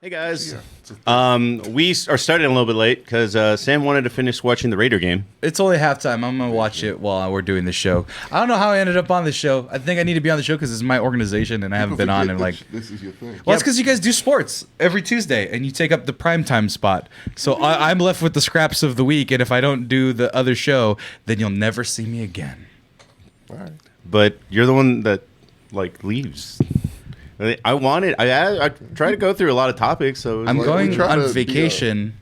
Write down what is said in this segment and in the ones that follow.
Hey guys, Yeah, we are starting a little bit late because Sam wanted to finish watching the Raider game. It's only halftime. I'm gonna watch it while we're doing the show. I don't know how I ended up on the show. I think I need to be on the show because it's my organization and I haven't been on in like. This is your thing. Well, it's because you guys do sports every Tuesday and you take up the primetime spot. So I'm left with the scraps of the week, and if I don't do the other show, then you'll never see me again. All right. But you're the one that like leaves. I try to go through a lot of topics. So I'm Like, going we try on to be, vacation.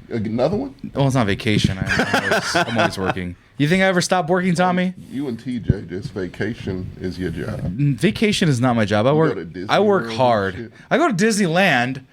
Another one? Well, it's not vacation. I'm always working. You think I ever stop working, Tommy? You and TJ, just vacation is your job. Vacation is not my job. go to Disney I work World and hard. shit? I go to Disneyland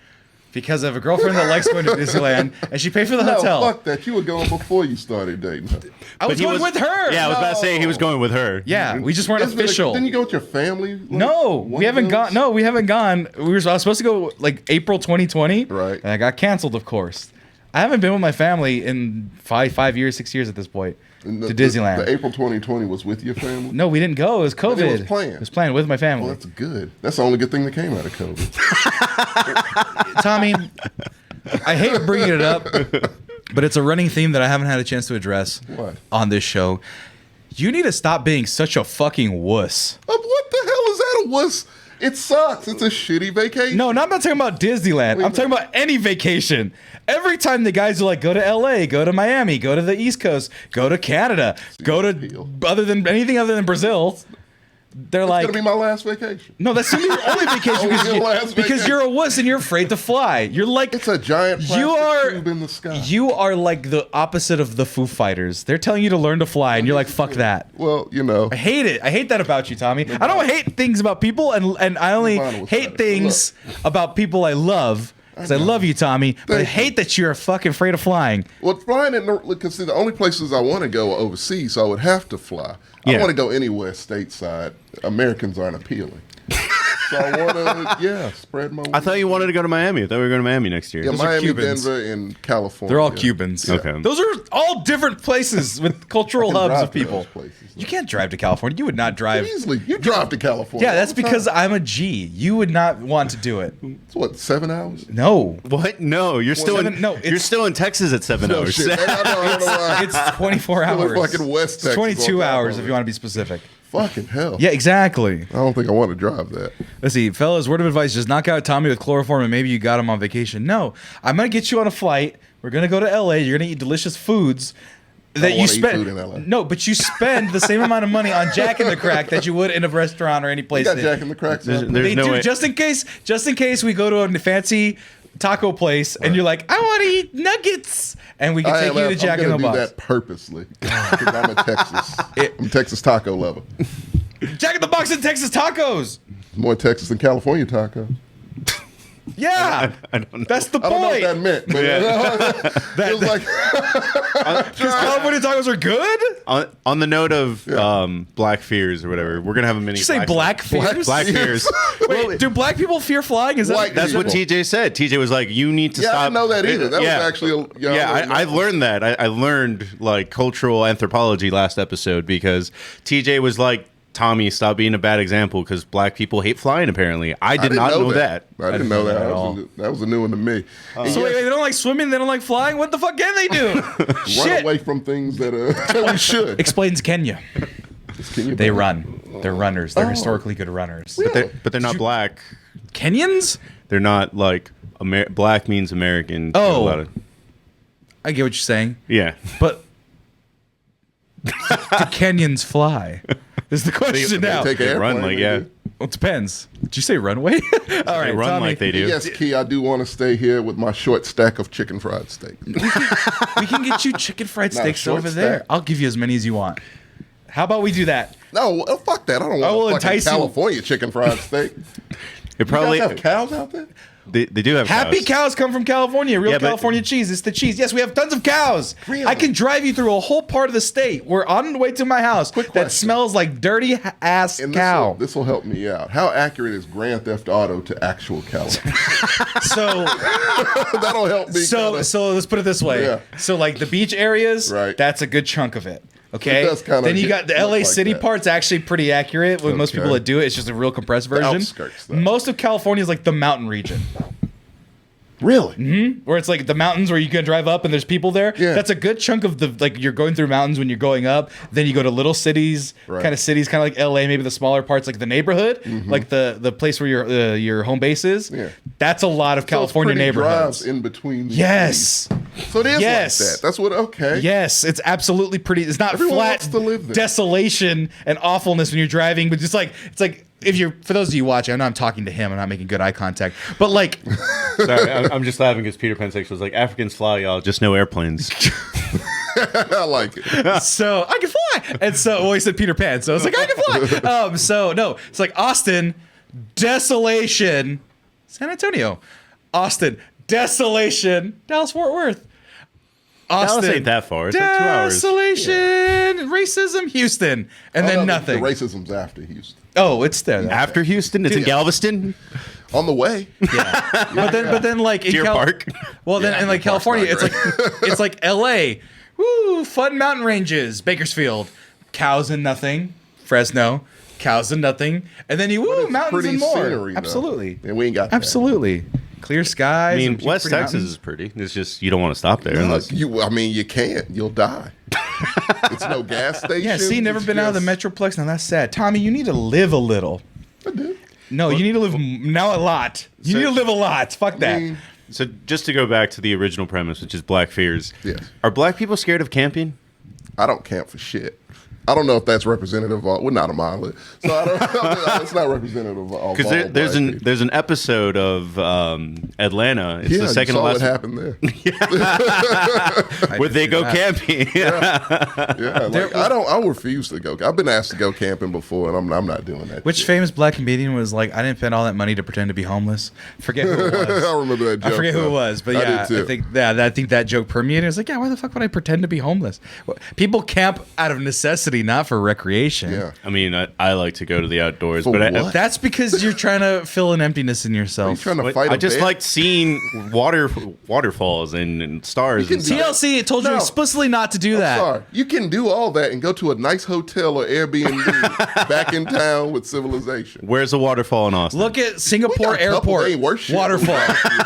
because I have a girlfriend that likes going to Disneyland, and she paid for the hotel. No, fuck that. You were going before you started dating her. I was he going with her. Yeah, I was about to say he was going with her. Yeah, we just weren't official. Didn't you go with your family? Like, No, one we haven't of gone. those? No, we haven't gone. I was supposed to go like April 2020. Right. And I got canceled, of course. I haven't been with my family in 5 years, 6 years at this point. And To Disneyland. The April 2020 was with your family? No, we didn't go. It was COVID. it was planned. It was planned with my family. Well, that's good. That's the only good thing that came out of COVID. Tommy, I hate bringing it up, but it's a running theme that I haven't had a chance to address What? on this show. You need to stop being such a fucking wuss. What the hell is that? A wuss? It sucks. It's a shitty vacation. No, I'm not talking about Disneyland. I'm talking about any vacation. Every time the guys are like, go to LA, go to Miami, go to the East Coast, go to Canada, go to anything other than Brazil, they're It's like, gonna be my last vacation. no, that's gonna be your only vacation Only your last because vacation. you're a wuss and you're afraid to fly. You're like, It's a giant plastic you are tube in the sky. you are like the opposite of the Foo Fighters. They're telling you to learn to fly, and you're like, fuck that. Well, you know. I hate it. I hate that about you, Tommy. I don't hate things about people, and I only Nirvana was hate better. things about people I love. Because I love you, Tommy, but I Thank hate that you're fucking afraid of flying. Well, flying because the only places I want to go are overseas, so I would have to fly. I Yeah. want to go anywhere stateside. Americans aren't appealing. So I want to, spread my wings. I thought you wanted to go to Miami. I thought we were going to Miami next year. Yeah, Those are Miami, Cubans. Denver, and California. They're all Cubans. Yeah. Okay. Those are all different places with cultural hubs drive of to people. those places, though. You can't drive to California. You would not drive. Easily. You drive to California. Yeah, that's all the because time. I'm a G. You would not want to do it. It's what, 7 hours? No. What? No, you're still Seven- you're still in Texas at 7 No hours. shit. I don't know why. It's 24 Still in hours. fucking West It's Texas 22 on top hours of if it. you want to be specific. Fucking hell. Yeah, exactly. I don't think I want to drive that. Let's see, fellas, word of advice, just knock out Tommy with chloroform and maybe you got him on vacation. No, I'm going to get you on a flight. We're going to go to LA. You're going to eat delicious foods that you wanna eat spend. food in LA. No, but you spend the same amount of money on Jack in the Crack that you would in a restaurant or any You place. got that- Jack in the Cracks. There's They no do, way. just in case we go to a fancy taco place and you're like, I want to eat nuggets. And we can take you to Jack in the I'm Box. gonna do that purposely because I'm a Texas. I'm a Texas taco lover. Jack in the Box and Texas tacos. More Texas than California taco. Yeah. I don't know. That's the I don't know what point. that meant, but it was like Because California tacos are good? On the note of black fears or whatever, we're gonna have a mini. Did you say black fears? Black fears. Wait, do black people fear flying? Is that White That's what people. TJ said. TJ was like, "You need to Yeah, I stop." didn't know that either. That was actually I learned that. I learned like cultural anthropology last episode because TJ was like, "Tommy, stop being a bad example because black people hate flying." Apparently, I did not know that. I didn't know that. at all. That was a new one to me. So wait, they don't like swimming, they don't like flying? What the fuck can they do? Run Shit. away from things that we should. Explains Kenya. Can you They believe- run. They're runners. They're historically good runners. But they're not black. Kenyans? They're not like black means American. Oh. A lot of- I get what you're saying. yeah. But do Kenyans fly? Is the question now. Take an They run airplane, like they yeah. do. Well, it depends. Did you say runway? All right, They run Tommy, like they do. Yes, Key, I do want to stay here with my short stack of chicken fried steak. we can get you chicken fried Not a steaks short over there. stack. I'll give you as many as you want. How about we do that? No, fuck that. I don't I will want a fucking entice you. California chicken fried steak. It probably You guys have cows out there? they do have Happy cows come from California. Real Yeah, but- California cheese. It's the cheese. Yes, we have tons of cows. Really? I can drive you through a whole part of the state. We're on the way to my house Quick that question. smells like dirty ass And cow. This will help me out. How accurate is Grand Theft Auto to actual California? So, That'll help me. kinda- so let's put it this way. Yeah. So, like the beach areas, Right. that's a good chunk of it. Okay. It does kinda Then you get got the LA like City that. part's actually pretty accurate with most Okay. people that do it. It's just a real compressed version. outskirts, though. Most of California is like the mountain region. Really? Where it's like the mountains where you can drive up and there's people there. Yeah. That's a good chunk of the, like, you're going through mountains when you're going up. Then you go to little cities, Right. kind of like LA, maybe the smaller parts, like the neighborhood, like the place where your home base is. Yeah. That's a lot of So it's California pretty neighborhoods. drives in between. These Yes. cities. So it is Yes. like that. That's what. Okay. Yes, it's absolutely pretty. It's not Everyone flat wants to live there. desolation and awfulness when you're driving, but just like it's like if you're, for those of you watching, I know I'm talking to him, I'm not making good eye contact, but like Sorry, I'm just laughing because Peter Pan 6 was like, Africans fly, y'all, just no airplanes. I like it. so I can fly, and so well, he said Peter Pan, so it's like I can fly. So no, it's like Austin, desolation, San Antonio, Austin, desolation, Dallas Fort Worth. Austin, Dallas ain't that far. It's like 2 hours. Desolation, racism, Houston, and then nothing. The racism's after Houston. Oh, it's there. After Houston, it's in Galveston. On the way. Yeah. But then like in Deer Park. Well, then Yeah, in like Deer Park's California, not it's like L.A. Woo, fun mountain ranges, Bakersfield, cows and nothing, Fresno, cows and nothing, and then you It's mountains pretty and more. scenery, though. Absolutely, And we ain't got that. absolutely clear skies. I mean, and West pretty Texas mountains. is pretty. It's just you don't want to stop there No, unless you can't. You'll die. It's no gas station. Yeah, see, never been out of the Metroplex. Now that's sad. Tommy, you need to live a little. I do. No, you need to live now a lot. You need to live a lot. Fuck that. mean, So just to go back to the original premise, which is black fears. Yes. Are black people scared of camping? I don't camp for shit. I don't know if that's representative of all. We're not a monolith, so I don't. It's not representative of all. Because there's an episode of Atlanta. It's Yeah, the second you to saw last what happened there. where they go camping. Yeah, like, I refuse to go. I've been asked to go camping before, and I'm not doing that. Which shit. famous black comedian was like, I didn't spend all that money to pretend to be homeless? Forget who it was. I remember that joke. I forget who it was, but yeah, did too. I think that joke permeated. It's like, yeah, why the fuck would I pretend to be homeless? People camp out of necessity, not for recreation. Yeah. I mean, I like to go to the outdoors, For but what? That's because you're trying to fill an emptiness in Are you yourself. trying to fight? I just bear? like seeing waterfalls and stars. You And can stuff. TLC, it told you No. explicitly not to do that. Sorry, you can do all that and go to a nice hotel or Airbnb back in town with civilization. Where's a waterfall in Austin? Look at Singapore We got a couple, Airport they ain't worth shit. waterfall.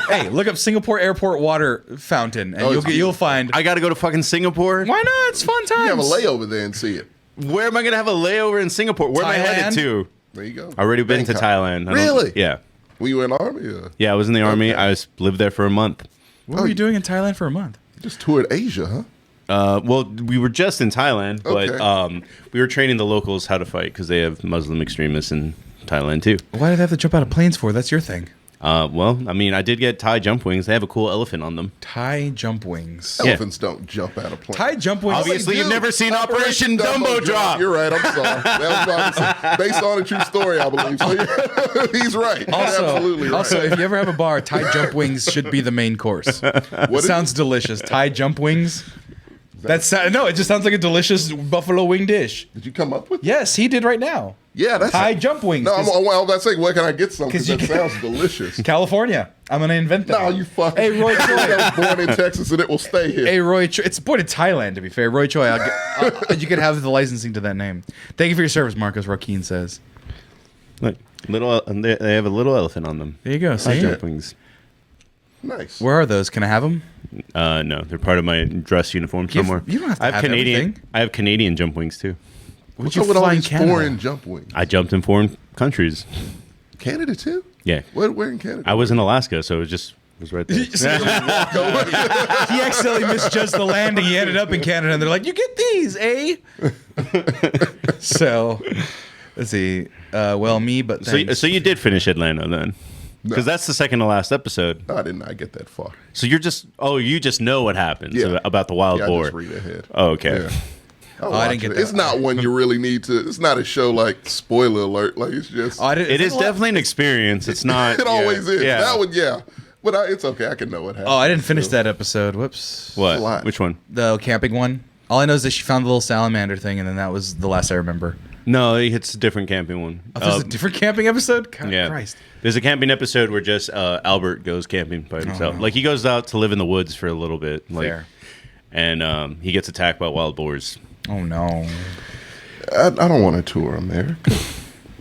Hey, look up Singapore Airport water fountain, and Oh, it's you'll find. I got to go to fucking Singapore. Why not? It's fun times. You have a layover there and see it. Where am I gonna have a layover in Singapore? Where am I headed Thailand? to? There you go. Already been to Bangkok. Thailand. I don't- Really? Yeah. Were you in the army? Or Yeah, I was in the army. Okay. I lived there for a month. What were you doing in Thailand for a month? just toured Asia, huh? Well, we were just in Thailand, but Okay. we were training the locals how to fight because they have Muslim extremists in Thailand too. Why did they have to jump out of planes for? That's your thing. Well, I mean, I did get Thai jump wings. They have a cool elephant on them. Thai jump wings. Yeah. Elephants don't jump out of planes. Thai jump wings. Obviously, you've never seen Operation Dumbo Drop. You're right. I'm sorry. That was obviously based on a true story, I believe. So yeah, he's right. He's absolutely right. Also, if you ever have a bar, Thai jump wings should be the main course. What is Sounds delicious. Thai jump wings. No, it just sounds like a delicious buffalo wing dish. Did you come up with? Yes, he did right now. Yeah, that's Thai jump wings. No, I'm not saying where can I get some? 'Cause Because you that can- sounds delicious. California. I'm gonna invent that. No, you fucking. Hey, Roy Choi. I was born in Texas and it will stay here. Hey, Roy Choi. It's born in Thailand, to be fair. Roy Choi. You could have the licensing to that name. Thank you for your service, Marcos. Rakeen says. Look, they have a little elephant on them. There you go. Thai See? jump wings. Nice. Where are those? Can I have them? No, they're part of my dress uniform somewhere. you don't have to I have have Canadian. everything. I have Canadian jump wings too. What's you up with all fly in these Canada? foreign jump wings? I jumped in foreign countries. Canada too? Yeah, Where in Canada? I was in Alaska, so it was right there. He accidentally misjudged the landing. He ended up in Canada, and they're like, "You get these, eh?" So, let's see. Well, me, but thanks. So you did finish Atlanta then, because that's the second to last episode. No, I did not get that far. So you just know what happens Yeah. about the wild Yeah, I boar. just read ahead. Oh, okay. Yeah. I didn't get that. It's not one you really need to. It's not a show like spoiler alert. Like it's just. It is definitely an experience. It's not. it always is. Yeah. That one, yeah. But it's okay. I can know what happened. Oh, I didn't finish that episode. Whoops. a What? lot. Which one? The camping one. All I know is that she found the little salamander thing, and then that was the last I remember. No, it's a different camping one. Oh, there's a different camping episode? God Yeah. Christ. There's a camping episode where just Albert goes camping by himself. no. Like he goes out to live in the woods for a little bit. Like, Fair. And he gets attacked by wild boars. Oh, no. I don't want to tour America.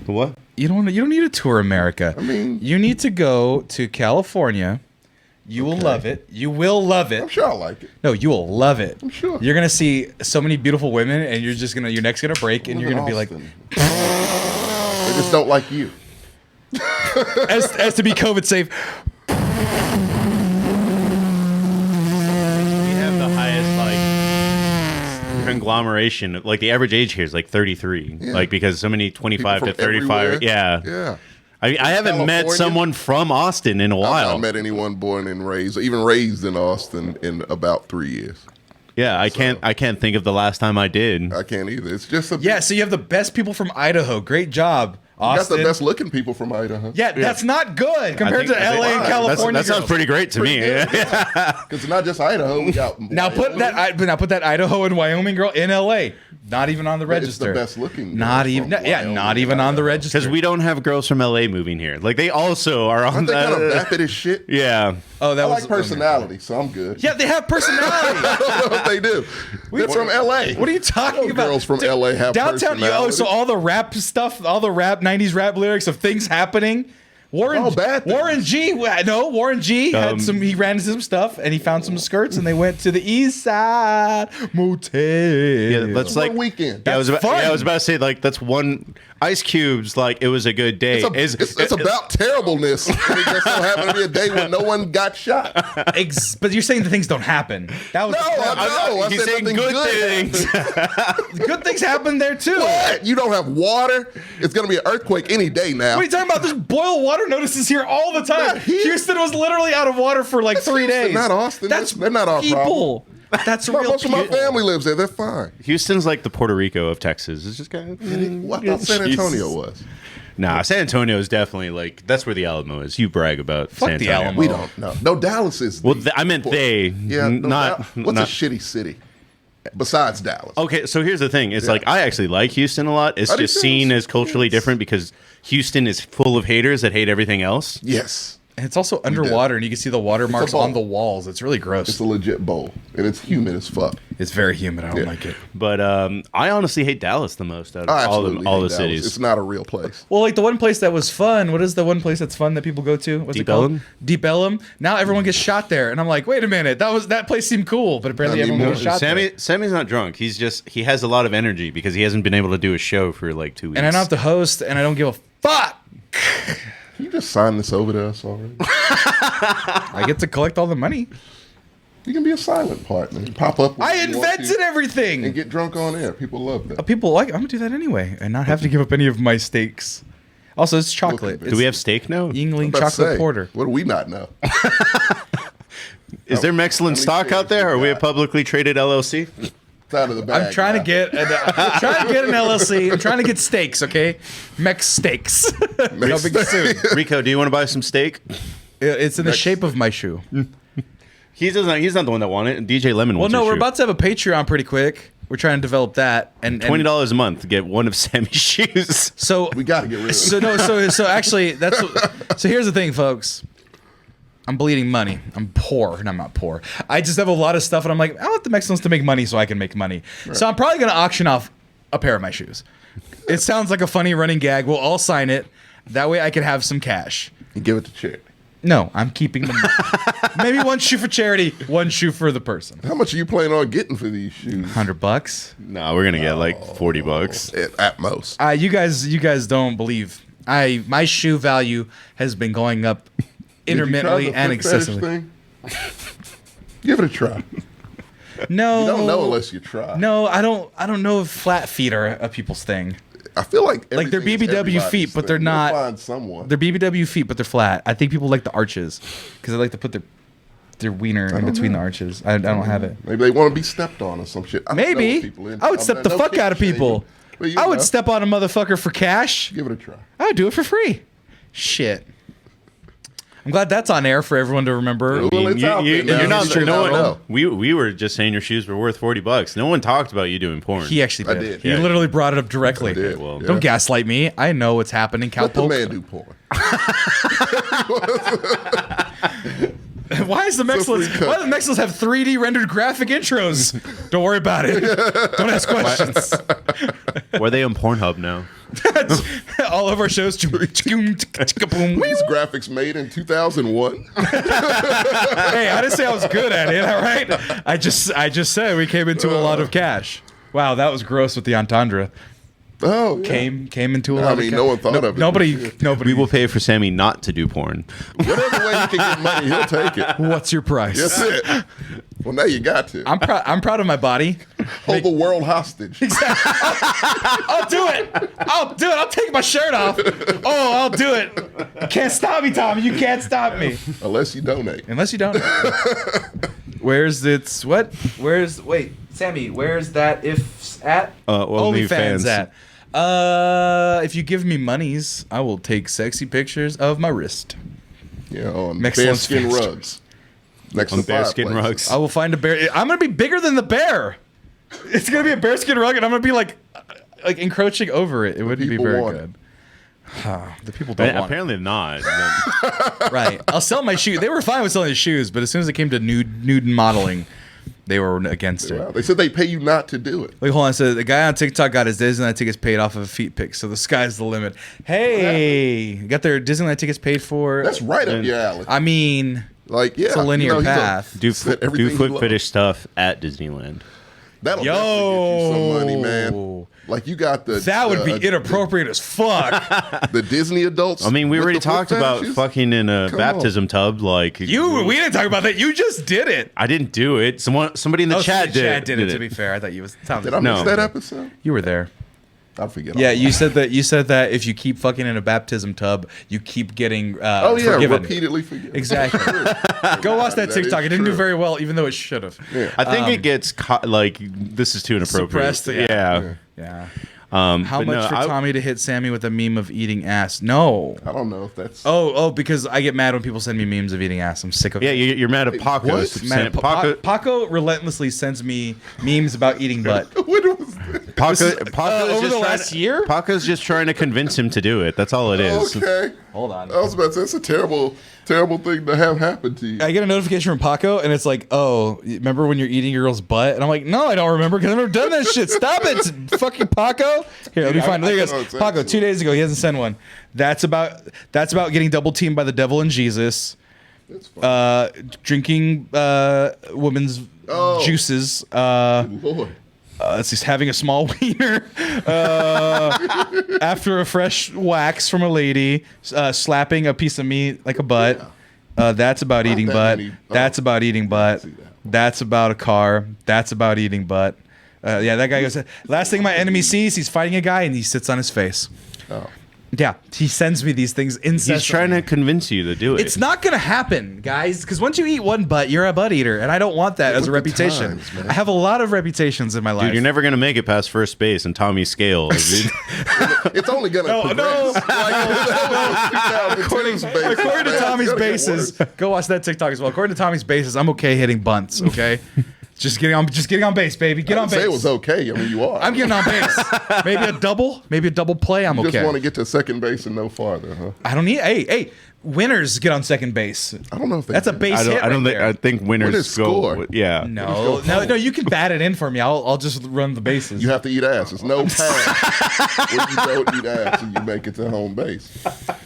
What? You don't need to tour America. I mean- you need to go to California You will love it. You will love I'm it. sure I like it. No, you will love it. I'm sure. You're gonna see so many beautiful women, and you're just gonna your neck's gonna break, and I you're live gonna be in like, Austin. They just don't like you. as to be COVID safe. We have the highest like conglomeration. Like the average age here is like 33. Yeah. Like because so many 25 to People from 35. everywhere. Yeah. Yeah. I haven't met California? someone from Austin in a I've while. not met anyone born and raised, or even raised in Austin, in about 3 years. Yeah, I can't think of the last time I did. I can't either. It's just a Yeah, so you have the best people from Idaho. Great job, You got Austin. the best looking people from Idaho. Yeah, that's not good compared to I think- LA and Wow, California. That sounds girls. pretty great to me. Because it's not just Idaho. We got Now put that Idaho and Wyoming girl in LA. Not even on the It's register. the best looking. Not girl even. from Yeah, Wyoming not even and on the Idaho. register. Because we don't have girls from LA moving here. Like they also are on Aren't they kind of the. vapid as shit? Yeah. Oh, that I was like personality, so I'm good. Yeah, they have personality. I don't know if they do. They're from LA. What are you talking about? Girls from LA have downtown. personality. So all the rap stuff, all the rap '90s rap lyrics of things happening. Warren, Oh, bad things. Warren G had some. He ran into some stuff and he found some skirts and they went to the East Side Motel. Yeah, that's One like weekend. Yeah, I was about, fun. yeah, I was about to say like that's one Ice Cube's like it was a good day. It's about terribleness. It just so happened to be a day when no one got shot. But you're saying the things don't happen. That was No, I know. I He's said saying nothing good good. things. good things happen there too. What? You don't have water? It's going to be an earthquake any day now. What are you talking about? There's boil water notices here all the time. Not here. Houston was literally out of water for like 3 Houston, days. not Austin. That's They're not our people. That's real Most of my people. family lives there. They're fine. Houston's like the Puerto Rico of Texas. It's just kind of. Well, I thought San Antonio was. Nah, San Antonio is definitely like that's where the Alamo is. You brag about Fuck San the Antonio. Alamo. We don't know. No, Dallas is. Well, I meant they. Yeah, no, not. What's not a shitty city besides Dallas? Okay, so here's the thing. It's like I actually like Houston a lot. It's I do just too. seen as culturally different because Houston is full of haters that hate everything else. Yes. And it's also underwater, and you can see the watermarks bowl. on the walls. It's really gross. It's a legit bowl, and it's humid as fuck. It's very humid. I don't Yeah. like it. But I honestly hate Dallas the most out of I all absolutely the hate all the Dallas. cities. It's not a real place. Well, like the one place that was fun. What is the one place that's fun that people go to? What's Deep it called? Ellum? Deep Ellum. Now everyone gets shot there, and I'm like, wait a minute. That place seemed cool, but apparently Not everyone anymore. gets shot there. Sammy's not drunk. He has a lot of energy because he hasn't been able to do a show for like 2 weeks. And I don't have to host, and I don't give a fuck. Can you just sign this over to us already? I get to collect all the money. You can be a silent partner. Pop up. when I you want invented to everything. and get drunk on air. People love that. People like. I'm gonna do that anyway, and not have to give up any of my steaks. Also, it's chocolate. Look, Do we have steak now? Yingling I'm about to chocolate say, porter? What do we not know? Is there excellent stock out there? Are we a publicly traded LLC? It's out of the bag. I'm trying to now. get an LLC. I'm trying to get steaks, okay? Mex steaks. Coming soon. Rico, do you want to buy some steak? It's in the shape of my shoe. He's not the one that wanted it. DJ Lemon Well, wants no, your we're shoe. about to have a Patreon pretty quick. We're trying to develop that, and $20 a month to get one of Sammy's shoes. So We got to get rid of it. so actually so here's the thing, folks. I'm bleeding money. I'm poor, and I'm not poor. I just have a lot of stuff, and I'm like, I want the Mexicans to make money so I can make money. So I'm probably gonna auction off a pair of my shoes. It sounds like a funny running gag. We'll all sign it. That way I can have some cash. And give it to charity. No, I'm keeping them. Maybe one shoe for charity, one shoe for the person. How much are you planning on getting for these shoes? $100. No, we're gonna get like $40. At most. You guys don't believe. My shoe value has been going up intermittently Did you try and the foot fetish excessively. thing? Give it a try. No, You don't know unless you try. No, I don't know if flat feet are a people's thing. I feel like Like, they're everything is BBW everybody's feet, but they're thing. You'll not- Find someone. They're BBW feet, but they're flat. I think people like the arches because they like to put their wiener in between the arches. I don't have it. Maybe they want to be stepped on or some shit. I don't know what Maybe people into. I would I'm step not- the no fuck kink out of people. shaming, but you I would know, step on a motherfucker for cash. Give it a try. I would do it for free. Shit. I'm glad that's on air for everyone to remember. Well, it's out there now. You're not. It's true. No I one. know. We were just saying your shoes were worth $40. No one talked about you doing porn. He actually I did. did. He Yeah. literally brought it up directly. I did. well, Don't gaslight me. I know what's happening. Let the Cowpoke. man do porn. Why is the Mexicans? free cut. Why do the Mexicans have 3D rendered graphic intros? Don't worry about it. Don't ask questions. Were they on Pornhub now? all of our shows. These graphics made in 2001. Hey, I didn't say I was good at it. All right, I just said we came into a lot of cash. Wow, that was gross with the entendre. Oh, yeah. Came into a lot. I mean, no one thought of it. Nobody. We will pay for Sammy not to do porn. Whatever way he can get money, he'll take it. What's your price? That's it. Well, now you got to. I'm proud of my body. Hold the world hostage. I'll do it. I'll take my shirt off. Oh, I'll do it. You can't stop me, Tommy. You can't stop me. Unless you donate. Wait, Sammy, where's that if at? OnlyFans. At. If you give me monies, I will take sexy pictures of my wrist. Yeah, on Excellent bearskin fast. rugs. Next On to bearskin fireplaces. rugs. I will find a bear. I'm gonna be bigger than the bear. It's gonna be a bearskin rug, and I'm gonna be like encroaching over it. It wouldn't be people very want good. The people don't want Apparently not. it. Right. I'll sell my shoes. They were fine with selling the shoes, but as soon as it came to nude modeling, they were against it. Wow. They said they pay you not to do it. Wait, hold on. So the guy on TikTok got his Disneyland tickets paid off of a feet pic. So the sky's the limit. Hey, got their Disneyland tickets paid for. That's right up your alley. I mean, Like, yeah. it's a linear path. do Said everything do foot you love. fetish stuff at Disneyland. That'll definitely get you some money, man. Yo. Like, you got the... That would be inappropriate as fuck. The Disney adults. I mean, we with already the foot talked about fetishes? fucking in a Come baptism tub. Like We didn't talk about that. You just did it. I didn't do it. Somebody in the chat did. Chad did it. To be fair, I thought you was telling Did I me. miss No. that episode? You were there. I forget. Yeah, all you said that if you keep fucking in a baptism tub, you keep getting Oh, yeah. forgiven. Repeatedly forgiven. Exactly. Go watch that That TikTok. is It didn't do true. very well, even though it should have. Yeah. I think it gets like this is too inappropriate. Suppressed, yeah. Yeah. How but much no, for Tommy to hit Sammy with a meme of eating ass? No. I don't know if that's... Oh, because I get mad when people send me memes of eating ass. I'm sick of Yeah, it. you're mad at Paco. what? Mad at Paco, Paco relentlessly sends me memes about eating butt. What was that? Paco is over just the last year? Paco's just trying to convince him to do it. That's all it is. Okay. Hold on. I was about to say, it's a terrible thing to have happen to you. I get a notification from Paco, and it's like, "Oh, remember when you're eating your girl's butt?" And I'm like, "No, I don't remember because I've never done that shit. Stop it, fucking Paco." Here, let me find. There he I goes. know it's Paco, absolute. 2 days ago, he hasn't sent one. That's about getting double teamed by the devil and Jesus. That's fine. Drinking women's juices. Lord. It's just having a small wiener after a fresh wax from a lady, slapping a piece of meat like a butt. That's about eating that butt. many. That's about eating butt. see that. That's about a car. That's about eating butt. Yeah, that guy goes, last thing my enemy sees, he's fighting a guy and he sits on his face. Oh. Yeah, he sends me these things incessantly. He's trying to convince you to do it. It's not gonna happen, guys, because once you eat one butt, you're a butt eater, and I don't want that as a Look at the reputation. times, man. I have a lot of reputations in my life. Dude, you're never gonna make it past first base in Tommy's scale. Dude. It's only going to progress. According to Tommy's bases, go watch that TikTok as well. According to Tommy's bases, I'm okay hitting bunts. Okay, just getting on base, baby. Get on Say base. it was okay. I mean, you are. I'm getting on base. Maybe a double play. I'm You just okay. want to get to second base and no farther, huh? I don't need. Hey, winners get on second base. I don't know if That's a do. base I don't. hit I don't right think. there. I think winners Winners go. score. Yeah. No, you can bat it in for me. I'll just run the bases. You have to eat ass. There's no pass where you don't eat ass and you make it to home base.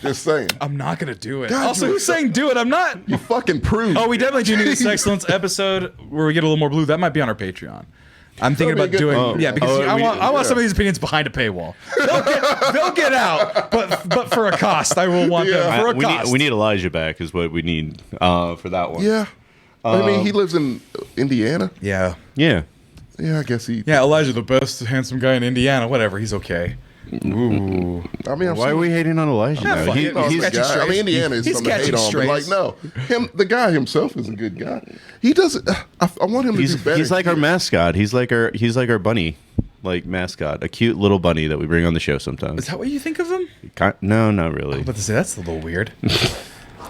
Just saying. I'm not gonna do it. God, Also, you- who's saying do it? I'm not. You fucking proved. Oh, we definitely do need this excellence episode where we get a little more blue. That might be on our Patreon. I'm thinking That'd about be a good doing one. yeah because Oh, I want yeah. some of these opinions behind a paywall. They'll get out, but for a cost, I will want them for a we cost. need Elijah back is what we need for that one. Yeah. I mean, he lives in Indiana. yeah, Yeah. Yeah, I guess he. yeah. Elijah, the best handsome guy in Indiana. Whatever, he's okay. Ooh, I mean, Why are we hating on Elijah? Yeah, now? fuck He- it. No, He's the catching guy. I strays. mean, Indiana is He's something to hate catching on, but like, strays. no, the guy himself is a good guy. He doesn't. I want him to do better. he's like our mascot. He's like our bunny, like mascot, a cute little bunny that we bring on the show sometimes. is that what you think of him? No, not really. But to say that's a little weird.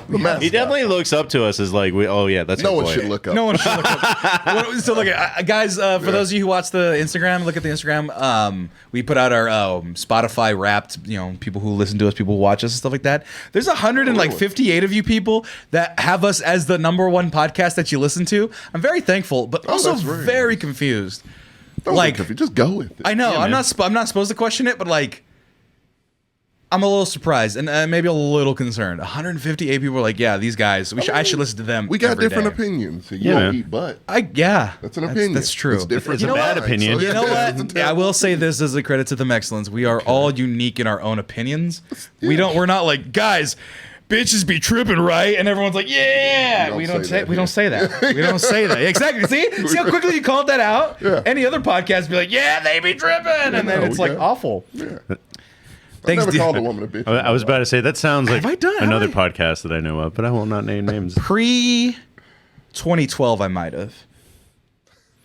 The mascot. He definitely looks up to us as like, that's No our one boy. should look up. No one should look up. So look, guys. For those of you who watch the Instagram, look at the Instagram. We put out our Spotify Wrapped. People who listen to us, people who watch us, and stuff like that. There's 158 of you people that have us as the #1 podcast that you listen to. I'm very thankful, but also that's very very confused. Don't like- look up. Just go with it. I know Yeah, I'm man. not supposed to question it, but like, I'm a little surprised and maybe a little concerned. 158 people are like, yeah, these guys. I should listen to them. We got every different day. opinions. You Yeah, don't man. eat butt. That's an opinion. That's true. It's different. It's a bad than mine, opinion. You know it's a what? terrible I will say this as a credit to the Excellence. We are all unique in our own opinions. We're not like, guys, bitches be tripping, right? And everyone's like, yeah. We don't say that. We don't say that. Exactly. See how quickly you called that out? Yeah. Any other podcast be like, yeah, they be tripping. And then it's like awful. Yeah. Thanks, I've never dude. called a woman a bitch. I was about to say that sounds like I done? Have another I? podcast that I know of, but I will not name names. Pre 2012, I might have.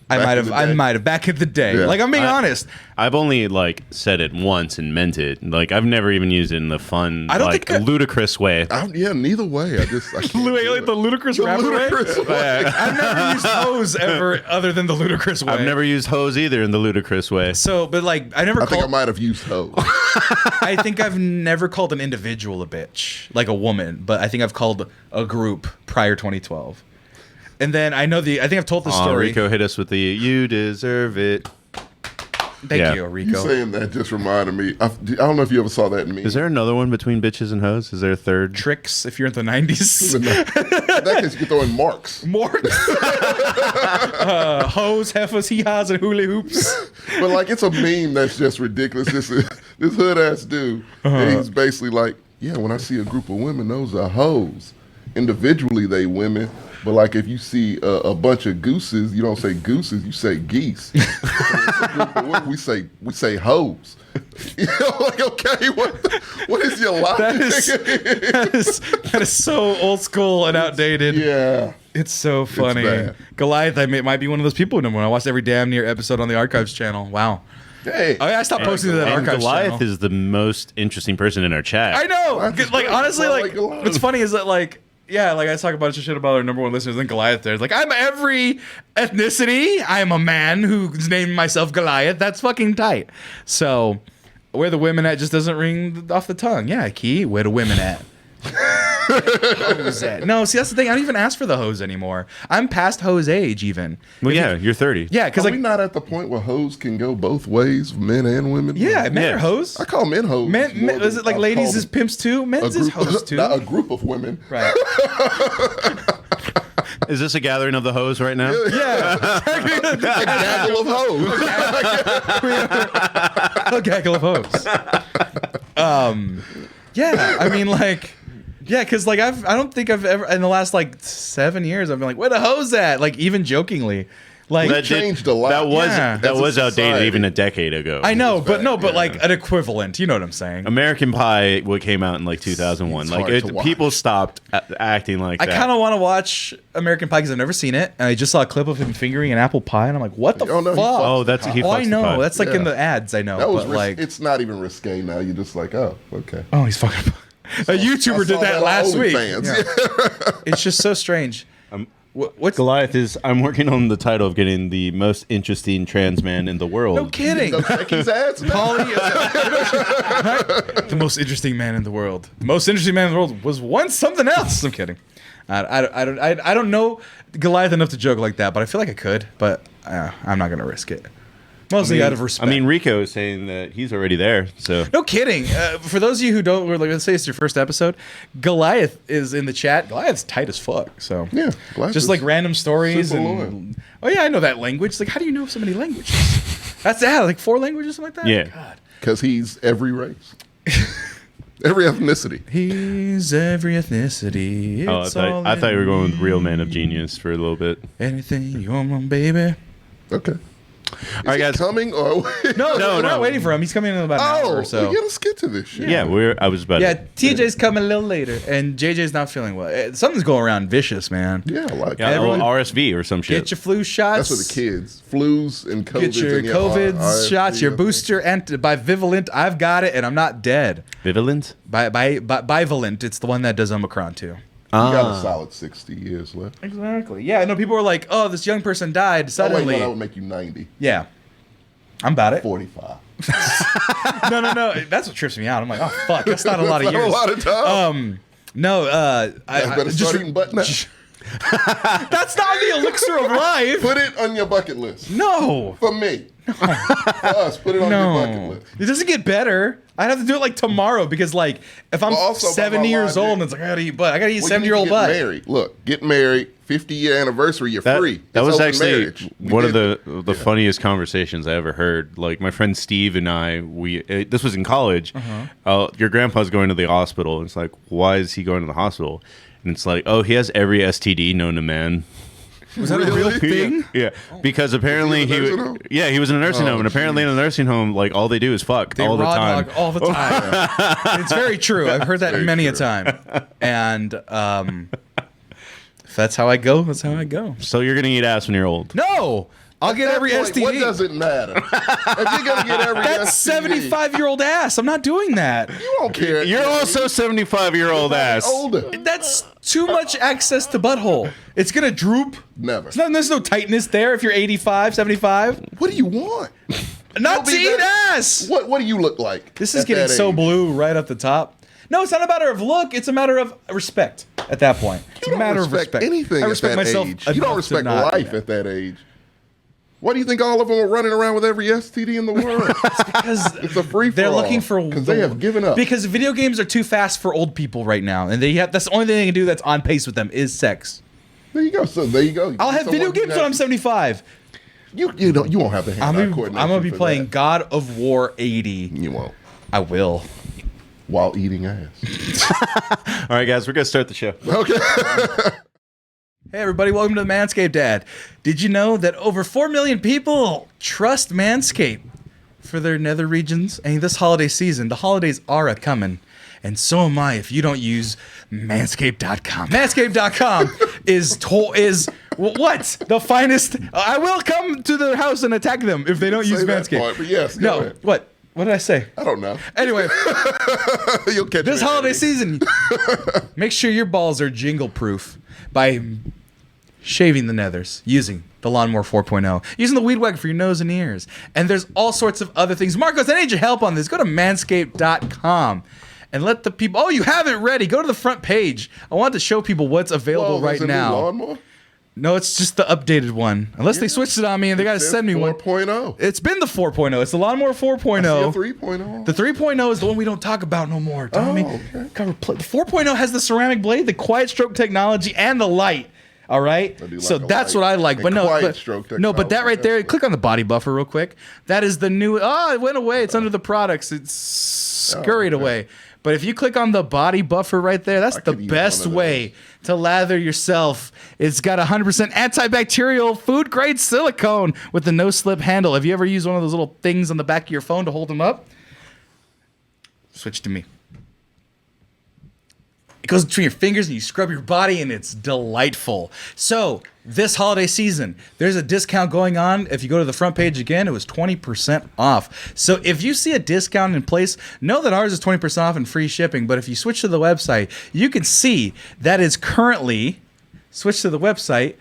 Back in the day. Back in the day. Yeah. Like, I'm being honest. I've only like said it once and meant it. Like I've never even used it in the fun, I don't like think ludicrous way. Yeah, neither way. I can't do Like the it. ludicrous The rapper way? ludicrous way. I've never used hose ever other than the ludicrous way. I've never used hose either in the ludicrous way. So, but like, I never I think I called. might have used hoe. I think I've never called an individual a bitch, like a woman, but I think I've called a group prior 2012. And then I think I've told the story. Rico hit us with the "you deserve it." Thank Yeah. you, You Rico. saying that just reminded me. I don't know if you ever saw that in me. Is there another one between bitches and hoes? Is there a third? Tricks, if you're in the 90s. In that case, you can throw in marks. More. Hose, heifers, hee-haws, and hula hoops. But like, it's a meme that's just ridiculous. This hood ass dude, and he's basically like, yeah, when I see a group of women, those are hoes. Individually, they women. But like, if you see a bunch of gooses, you don't say gooses, you say geese. So it's a group of women, we say hoes. You know, like, okay, what is your logic? That is so old school and outdated. Yeah. It's so funny. bad. Goliath, might be one of those people when I watched every damn near episode on the Archives channel. Wow. Hey. Oh, yeah, I stopped posting to that And Archives Goliath channel. is the most interesting person in our chat. I know. That's Like, great. honestly, I like, like Goliath. what's funny is that, like, yeah, like I talk a bunch of shit about our number one listeners, and Goliath there's like, I'm every ethnicity. I'm a man who's named myself Goliath. That's fucking tight. So, where the women at just doesn't ring off the tongue. Yeah, Key, where the women at? Hose at? No, see, that's the thing. I don't even ask for the hose anymore. I'm past hose age, even. Well, yeah, you're 30. Yeah, because Are like, we not at the point where hoes can go both ways, men and women? yeah, men Yeah. are hose. I call men hoes. Men, more is than it like I ladies call is pimps too? Men's is hose too. Not a group of women. Right. Is this a gathering of the hoes right now? Yeah. A gaggle of hoes. A gaggle of hose. Yeah, I mean, like, yeah, because like I don't think I've ever in the last like 7 years I've been like, where the hose at? Like even jokingly, like That changed a lot. That was Yeah. that As a was outdated society. even a decade ago. I know, It's but bad, no, but yeah. like an equivalent. You know what I'm saying? American Pie what came out in like 2001. It's Like hard to watch. people stopped acting like I that. kind of want to watch American Pie because I've never seen it, and I just saw a clip of him fingering an apple pie, and I'm like, what the Oh, no, he fuck? fucks Oh, that's he Oh, I fucks the know. pie. That's like in Yeah. the ads. I know, That was but like, it's not even risque now. You're just like, oh, okay. oh, he's fucking. A YouTuber did that last week. Fans. Yeah. It's just so strange. What's Goliath is. I'm working on the title of getting the most interesting trans man in the world. no kidding? Check his ass. Polly, the most interesting man in the world. The most interesting man in the world was once something else. I'm kidding. I don't know Goliath enough to joke like that, but I feel like I could. But I'm not gonna risk it. Mostly out of respect. I mean, Rico is saying that he's already there. So no kidding. For those of you who don't, like, let's say it's your first episode, Goliath is in the chat. Goliath's tight as fuck. So Yeah, Goliath just is like random stories super and oh yeah, I know that language. It's like, how do you know so many languages? That's like 4 languages, something like that. Yeah. God. Because he's every race, every ethnicity. He's every ethnicity. oh, It's I all thought you were in going with me. Real Man of Genius for a little bit. Anything you want, baby. Okay. All right, guys. Coming or No, No, we're no. not waiting for him. He's coming in about an hour Oh, or so. let's get to this shit. Yeah, I was about. Yeah, to, TJ's coming a little later, and JJ's not feeling well. Something's going around vicious, man. Yeah, I like yeah, it. everyone- RSV or some shit. Get your flu shots. That's for the kids. Flus and COVID. Get your COVID shots, your booster, and bivalent. I've got it, and I'm not dead. Vivalent. Bivalent. It's the one that does Omicron too. You got a solid 60 years left. Exactly. Yeah. I know people were like, "Oh, this young person died Oh, wait, suddenly." no, that would make you 90. Yeah. I'm about it. 45. No. That's what trips me out. I'm like, oh fuck, that's not a lot of That's not years. a lot of time. No. That's better start eating butt now. That's not the elixir of life. Put it on your bucket list. No. For me. For us, put it on your bucket No. list. It doesn't get better. I'd have to do it like tomorrow because like if I'm Well, also, 70 years old and it's like I gotta eat butt. I gotta eat 70-year-old butt. Married. Look, get married. 50-year anniversary. You're free. That It's was open actually marriage. one of the funniest conversations I ever heard. Like my friend Steve and I, this was in college. Your grandpa's going to the hospital. And it's like, why is he going to the hospital? And it's like, oh, he has every STD known to man. Was that a real thing? Yeah, because apparently he was in a nursing home, and apparently in a nursing home, like all they do is fuck They all the raw time. dog all the time. It's very true. I've heard that many a time. And if that's how I go, that's how I go. So you're gonna eat ass when you're old. No! I'll get every STD. What does it matter? If you're gonna get every That's STD, 75-year-old ass. I'm not doing that. you don't care. You're also 75-year-old ass. older. That's too much access to butthole. It's going to droop. Never. There's no tightness there if you're 85, 75. What do you want? Not to You'll be eat better. ass. What do you look like? This is at getting that so age? blue right up the top. No, it's not a matter of look. It's a matter of respect at that point. It's You a matter don't of respect respect. anything I respect at that myself. age. You don't enough to respect not- life at that age. Why do you think all of them are running around with every STD in the world? Because It's a free for they're all. looking for because they have given up. Because video games are too fast for old people right now, and that's the only thing they can do that's on pace with them is sex. There you go. So there you go. I'll have video games when I'm 75. You won't have the hand-eye I'm coordination gonna be for playing that. God of War 80. You won't. I will. While eating ass. All right, guys, we're gonna start the show. Okay. Hey everybody, welcome to the Manscaped Dad. Did you know that over 4 million people trust Manscaped for their nether regions? And this holiday season, the holidays are a-coming. And so am I if you don't use manscaped.com. Manscaped.com is what? The finest. I will come to their house and attack them if they don't use Say that Manscaped. part, but yes, go No, ahead. what? What did I say? I don't know. Anyway, You'll catch this me holiday later. season, make sure your balls are jingle proof by shaving the nethers using the Lawnmower 4.0, using the Weed Whacker for your nose and ears. And there's all sorts of other things. Marcos, I need your help on this. Go to manscaped.com and let the people. Oh, you have it ready. Go to the front page. I want to show people what's available Whoa, right there's a new now. lawnmower? No, it's just the updated one. Unless they switched it on me and they got to It says send me one. 4.0. It's been the 4.0. It's the Lawnmower 4.0. I see a 3.0. The 3.0 is the one we don't talk about no more, Tommy. Oh, okay. The 4.0 has the ceramic blade, the quiet stroke technology, and the light. All right, I do like so a that's light what I like. and But no, quiet but, stroke no, but that technology, right there. that's Click on the body buffer real quick. That is the new. Oh, it went away. It's under the products. It's scurried okay. away. But if you click on the body buffer right there, that's I the could use best one of way to lather yourself. It's got 100% antibacterial food grade silicone with the no slip handle. Have you ever used one of those little things on the back of your phone to hold them up? Switch to me. It goes between your fingers and you scrub your body and it's delightful. So this holiday season, there's a discount going on. If you go to the front page again, it was 20% off. So if you see a discount in place, know that ours is 20% off and free shipping. But if you switch to the website, you can see that is currently, switch to the website,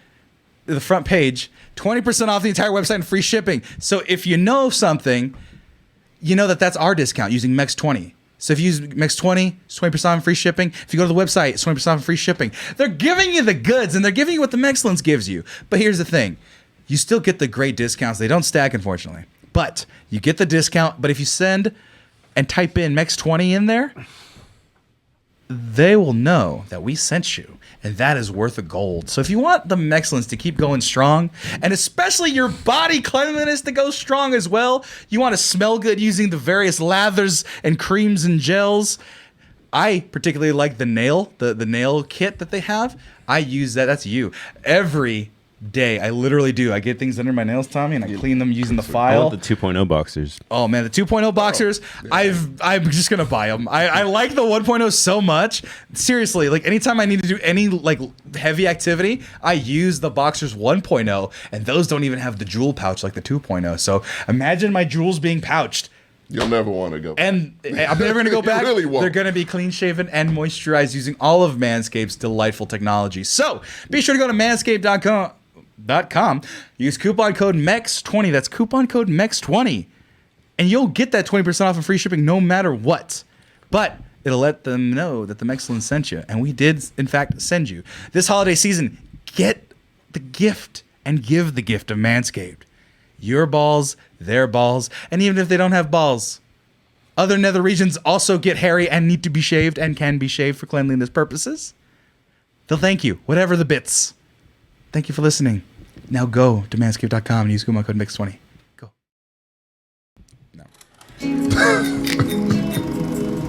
the front page, 20% off the entire website and free shipping. So if you know something, you know that that's our discount using MEX20. So if you use MEX20, it's 20% off and free shipping. If you go to the website, it's 20% off and free shipping. They're giving you the goods, and they're giving you what the Mexcellence gives you. But here's the thing. You still get the great discounts. They don't stack, unfortunately. But you get the discount. But if you send and type in MEX20 in there, they will know that we sent you, and that is worth a gold. So if you want the Mexcellence to keep going strong, and especially your body cleanliness to go strong as well, you want to smell good using the various lathers and creams and gels. I particularly like the nail, the nail kit that they have. I use that. That's you. Every day, I literally do. I get things under my nails, Tommy, and I clean them using the I file. want the 2.0 boxers. Oh man, the 2.0 boxers, I'm just gonna buy them. I like the 1.0 so much. Seriously, like anytime I need to do any like heavy activity, I use the boxers 1.0, and those don't even have the jewel pouch like the 2.0. So imagine my jewels being pouched. You'll never want to go. And I'm never going to go You back. really won't. They're going to be clean shaven and moisturized using all of Manscaped's delightful technology. So be sure to go to manscaped.com. Use coupon code MEX20. That's coupon code MEX20. And you'll get that 20% off and free shipping no matter what. But it'll let them know that the Mexcellence sent you. And we did, in fact, send you. This holiday season, get the gift and give the gift of Manscaped. Your balls, their balls, and even if they don't have balls, other nether regions also get hairy and need to be shaved and can be shaved for cleanliness purposes. They'll thank you, whatever the bits. Thank you for listening. Now go to manscaped.com and use coupon code MIX20. Go. No.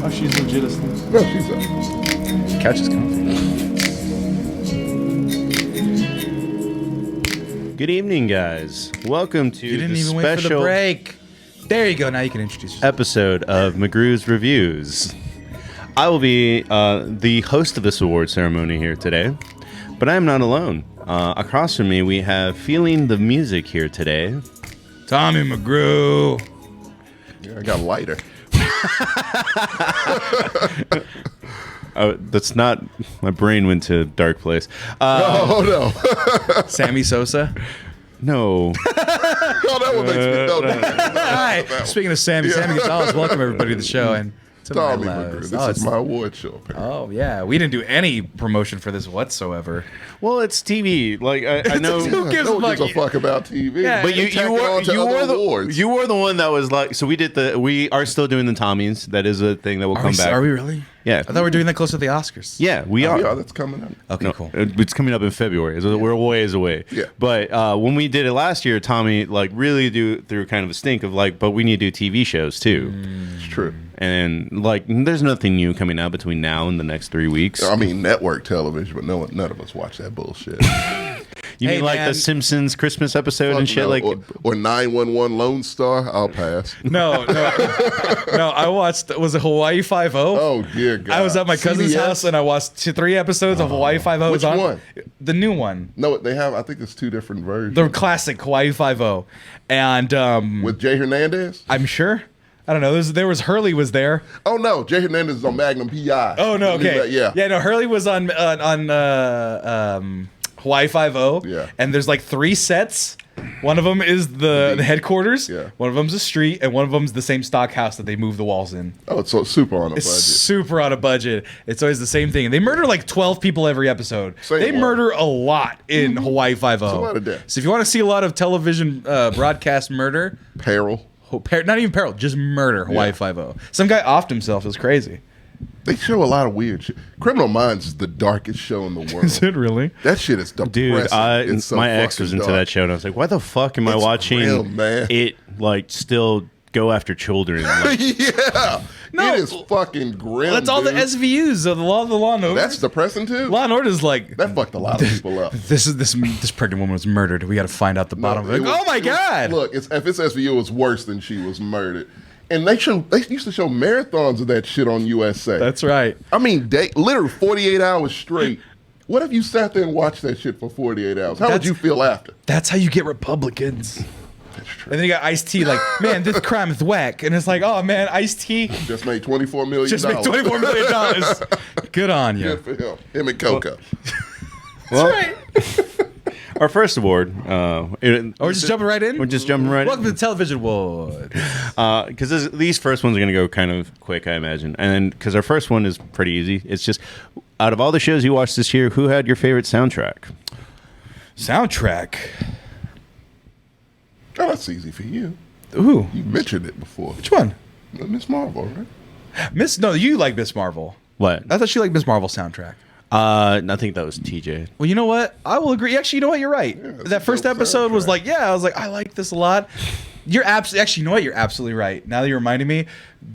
Oh, she's legit asleep. No, she's up. Couch is comfy. Good evening, guys. Welcome to You didn't the even wait for the special break. There you go. Now you can introduce yourself. episode of McGrew's Reviews. I will be the host of this award ceremony here today, but I am not alone. Across from me, we have feeling the music here today. Tommy McGrew. Yeah, I got a lighter. That's not. My brain went to a dark place. Oh no. Sammy Sosa. No. Oh, that one makes me know that. Hi. Speaking of Sammy, Sammy Gonzalez, welcome everybody to the show. And to Tommy my McGrew. left. This is my award show, apparently. Oh, yeah. We didn't do any promotion for this whatsoever. Well, it's TV. Like I know. Who gives no a one gives a fuck? fuck about TV. Yeah, But you were the one that was like. So we are still doing the Tommies. That is a thing that will come back. Are we really? Yeah. I thought we were doing that close to the Oscars. Yeah, we are. Yeah, that's coming up. Okay, No, cool. it's coming up in February. So we're a ways away. Yeah. But when we did it last year, Tommy like really threw kind of a stink of like, but we need to do TV shows too. It's true. And like, there's nothing new coming out between now and the next 3 weeks. I mean, network television, but none of us watch that bullshit. You Hey, mean like man. the Simpsons Christmas episode and shit? No, Like, or 911 Lone Star. I'll pass. No. I watched, was it Hawaii Five-0? Oh dear God! I was at my cousin's CBS? house and I watched 3 episodes of Hawaii Five-0. Which one? The new one. No, they have. I think it's 2 different versions. The classic Hawaii Five-0. And With Jay Hernandez. I'm sure. I don't know. There was Hurley was there. Oh no, Jay Hernandez is on Magnum PI. Oh no, okay. Yeah. No, Hurley was on Hawaii Five-0. Yeah. And there's like 3 sets. One of them is the headquarters. Yeah. One of them's a street, and one of them's the same stock house that they move the walls in. Oh, it's so super on a It's budget. super on a budget. It's always the same thing. And they murder like 12 people every episode. Same they one. murder a lot in Hawaii Five-0. It's a lot of deaths. So if you want to see a lot of television broadcast murder, Peril. not even peril, just murder, Hawaii Yeah. Five-0. Some guy offed himself. It was crazy. They show a lot of weird shit. Criminal Minds is the darkest show in the world. Is it really? That shit is depressing. dude, It's so my ex fucking was into dark. that show, and I was like, why the fuck am I It's watching grim, man. it? Like, still go after children? Like, Yeah. No. It is fucking grim. That's all the dude. SVUs of the Law and Order. That's depressing too. Law and Order is like, That fucked a lot of people up. this pregnant woman was murdered. We got to find out the bottom of it. It was- Oh my it was- God. Look, if it's SVU, it's worse than she was murdered. And they used to show marathons of that shit on USA. That's right. I mean, literally 48 hours straight. What if you sat there and watched that shit for 48 hours? How would That's- you feel after? That's how you get Republicans. That's true. And then you got Ice-T like, man, this crime is whack. And it's like, oh man, Ice-T Just made $24 million. just made $24 million. Good on you. Good for him. Him and Coco. well, our first award. We're just jumping right in? We're just jumping right Welcome in. to the Television Award. Because these first ones are going to go kind of quick, I imagine. And because our first one is pretty easy. It's just, out of all the shows you watched this year, who had your favorite soundtrack? Soundtrack. Oh, that's easy for you. Ooh. You mentioned it before. Which one? Miss Marvel, right? No, you like Miss Marvel. What? I thought you liked Miss Marvel soundtrack. I think that was TJ. Well, you know what? I will agree. Actually, you know what? You're right. it's a That first dope episode was soundtrack. like, I was like, I like this a lot. You're actually, you know what? You're absolutely right. Now that you're reminding me,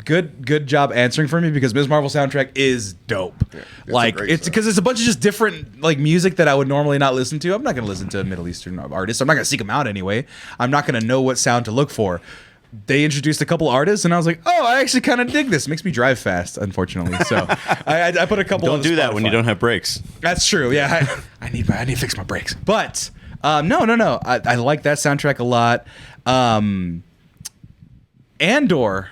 good job answering for me because Ms. Marvel soundtrack is dope. Yeah, it's like a great it's because it's a bunch of just different like music that I would normally not listen to. I'm not gonna listen to Middle Eastern artists. I'm not gonna seek them out anyway. I'm not gonna know what sound to look for. They introduced a couple artists, and I was like, "Oh, I actually kind of dig this." Makes me drive fast, unfortunately. So I put a couple. Don't on do that when you Spotify. don't have brakes. That's true. Yeah, I need to fix my brakes. But no. I like that soundtrack a lot. Andor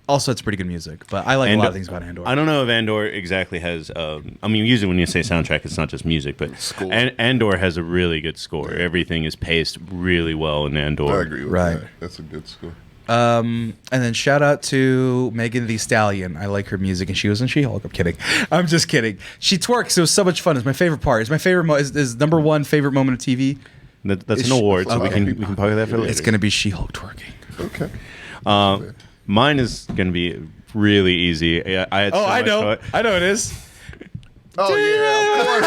also it's pretty good music, but I like a lot of things about Andor. I don't know if Andor exactly has. I mean, usually when you say soundtrack, it's not just music, but Score. Andor has a really good score. Everything is paced really well in Andor. I agree with Right. that. That's a good score. And then shout out to Megan Thee Stallion. I like her music, and she was in She-Hulk. I'm kidding. I'm just kidding. She twerks. It was so much fun. It's my favorite part. It's my favorite. Is number one favorite moment of TV. That's an award, so we can talk that for later. It's gonna be She-Hulk twerking. Okay. Mine is gonna be really easy. I had I know. I know it is. Oh yeah, of course.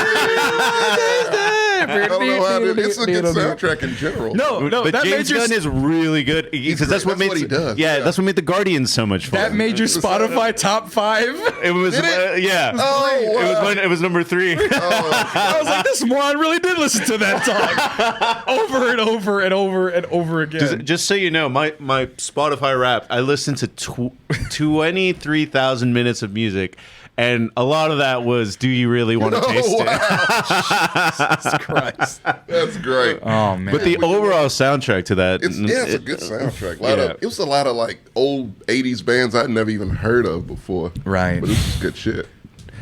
I don't know how to. It's a good soundtrack in general. No, but that James Gunn is really good because that's what That's made what he does. Yeah, that's what made the Guardians so much fun. That made your Spotify top 5. It was yeah. Oh, wow. It was number 3. I was like, this moron really did listen to that song over and over and over and over again. Just so you know, my Spotify Wrapped, I listened to 23,000 minutes of music. And a lot of that was, do you really want to taste it? Jesus Christ. That's great. Oh, man. But the overall soundtrack to that... It's a good soundtrack. It was a lot of like old 80s bands I'd never even heard of before. Right. But it was good shit.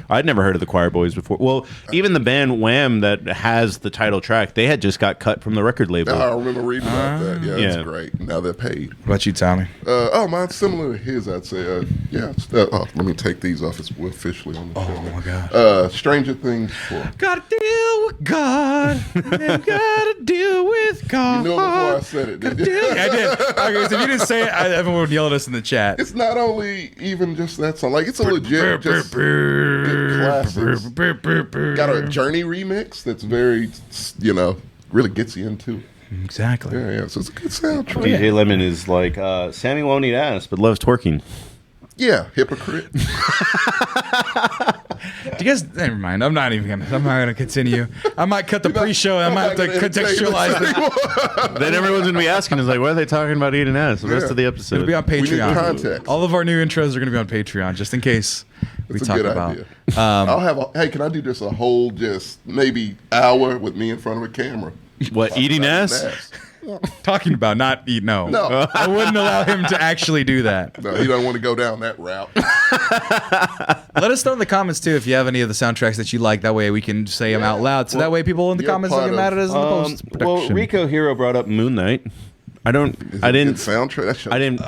I'd never heard of the Choir Boys before. Well, even the band Wham that has the title track, they had just got cut from the record label. I remember reading about that. Yeah, Yeah. it's great. Now they're paid. What about you, Tommy? Mine's similar to his, I'd say. Let me take these off. We're officially on the show. Oh, my God. Stranger Things 4. Gotta deal with God. Gotta deal with God. You knew it before I said it, did you? I did. Okay, so if you didn't say it, everyone would yell at us in the chat. It's not only even just that song. Like, it's a legit just good classics. Got a Journey remix that's very, really gets you into it. Exactly. Yeah. So it's a good soundtrack. DJ Lemon is like, Sammy won't eat ass, but loves twerking. Yeah, hypocrite. Do you guys? Never mind. I'm not gonna continue. I might cut the pre-show. I might have to contextualize it. Then everyone's going to be asking, is like, why are they talking about eating ass the rest of the episode? It'll be on We need Patreon. context. All of our new intros are gonna be on Patreon, just in case we It's a talk good about. idea. I'll have hey, can I do just a whole maybe hour with me in front of a camera? What, eating ass? Talking about not eat. No, No. I wouldn't allow him to actually do that. No, he don't want to go down that route. Let us know in the comments too if you have any of the soundtracks that you like. That way we can say them out loud. So that way people in the you're comments don't part get mad at us in the Well, post-production. Rico Hero brought up Moon Knight. I didn't soundtrack. That show, I didn't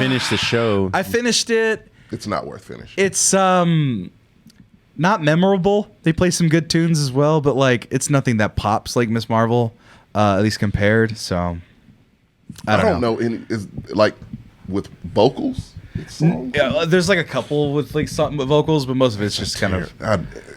finish the show. I finished it. It's not worth finishing. It's not memorable. They play some good tunes as well, but like it's nothing that pops like Miss Marvel, at least compared. So I don't know. any is like with vocals. Songs? Yeah, there's like a couple with like something with vocals, but most of it's just kind of.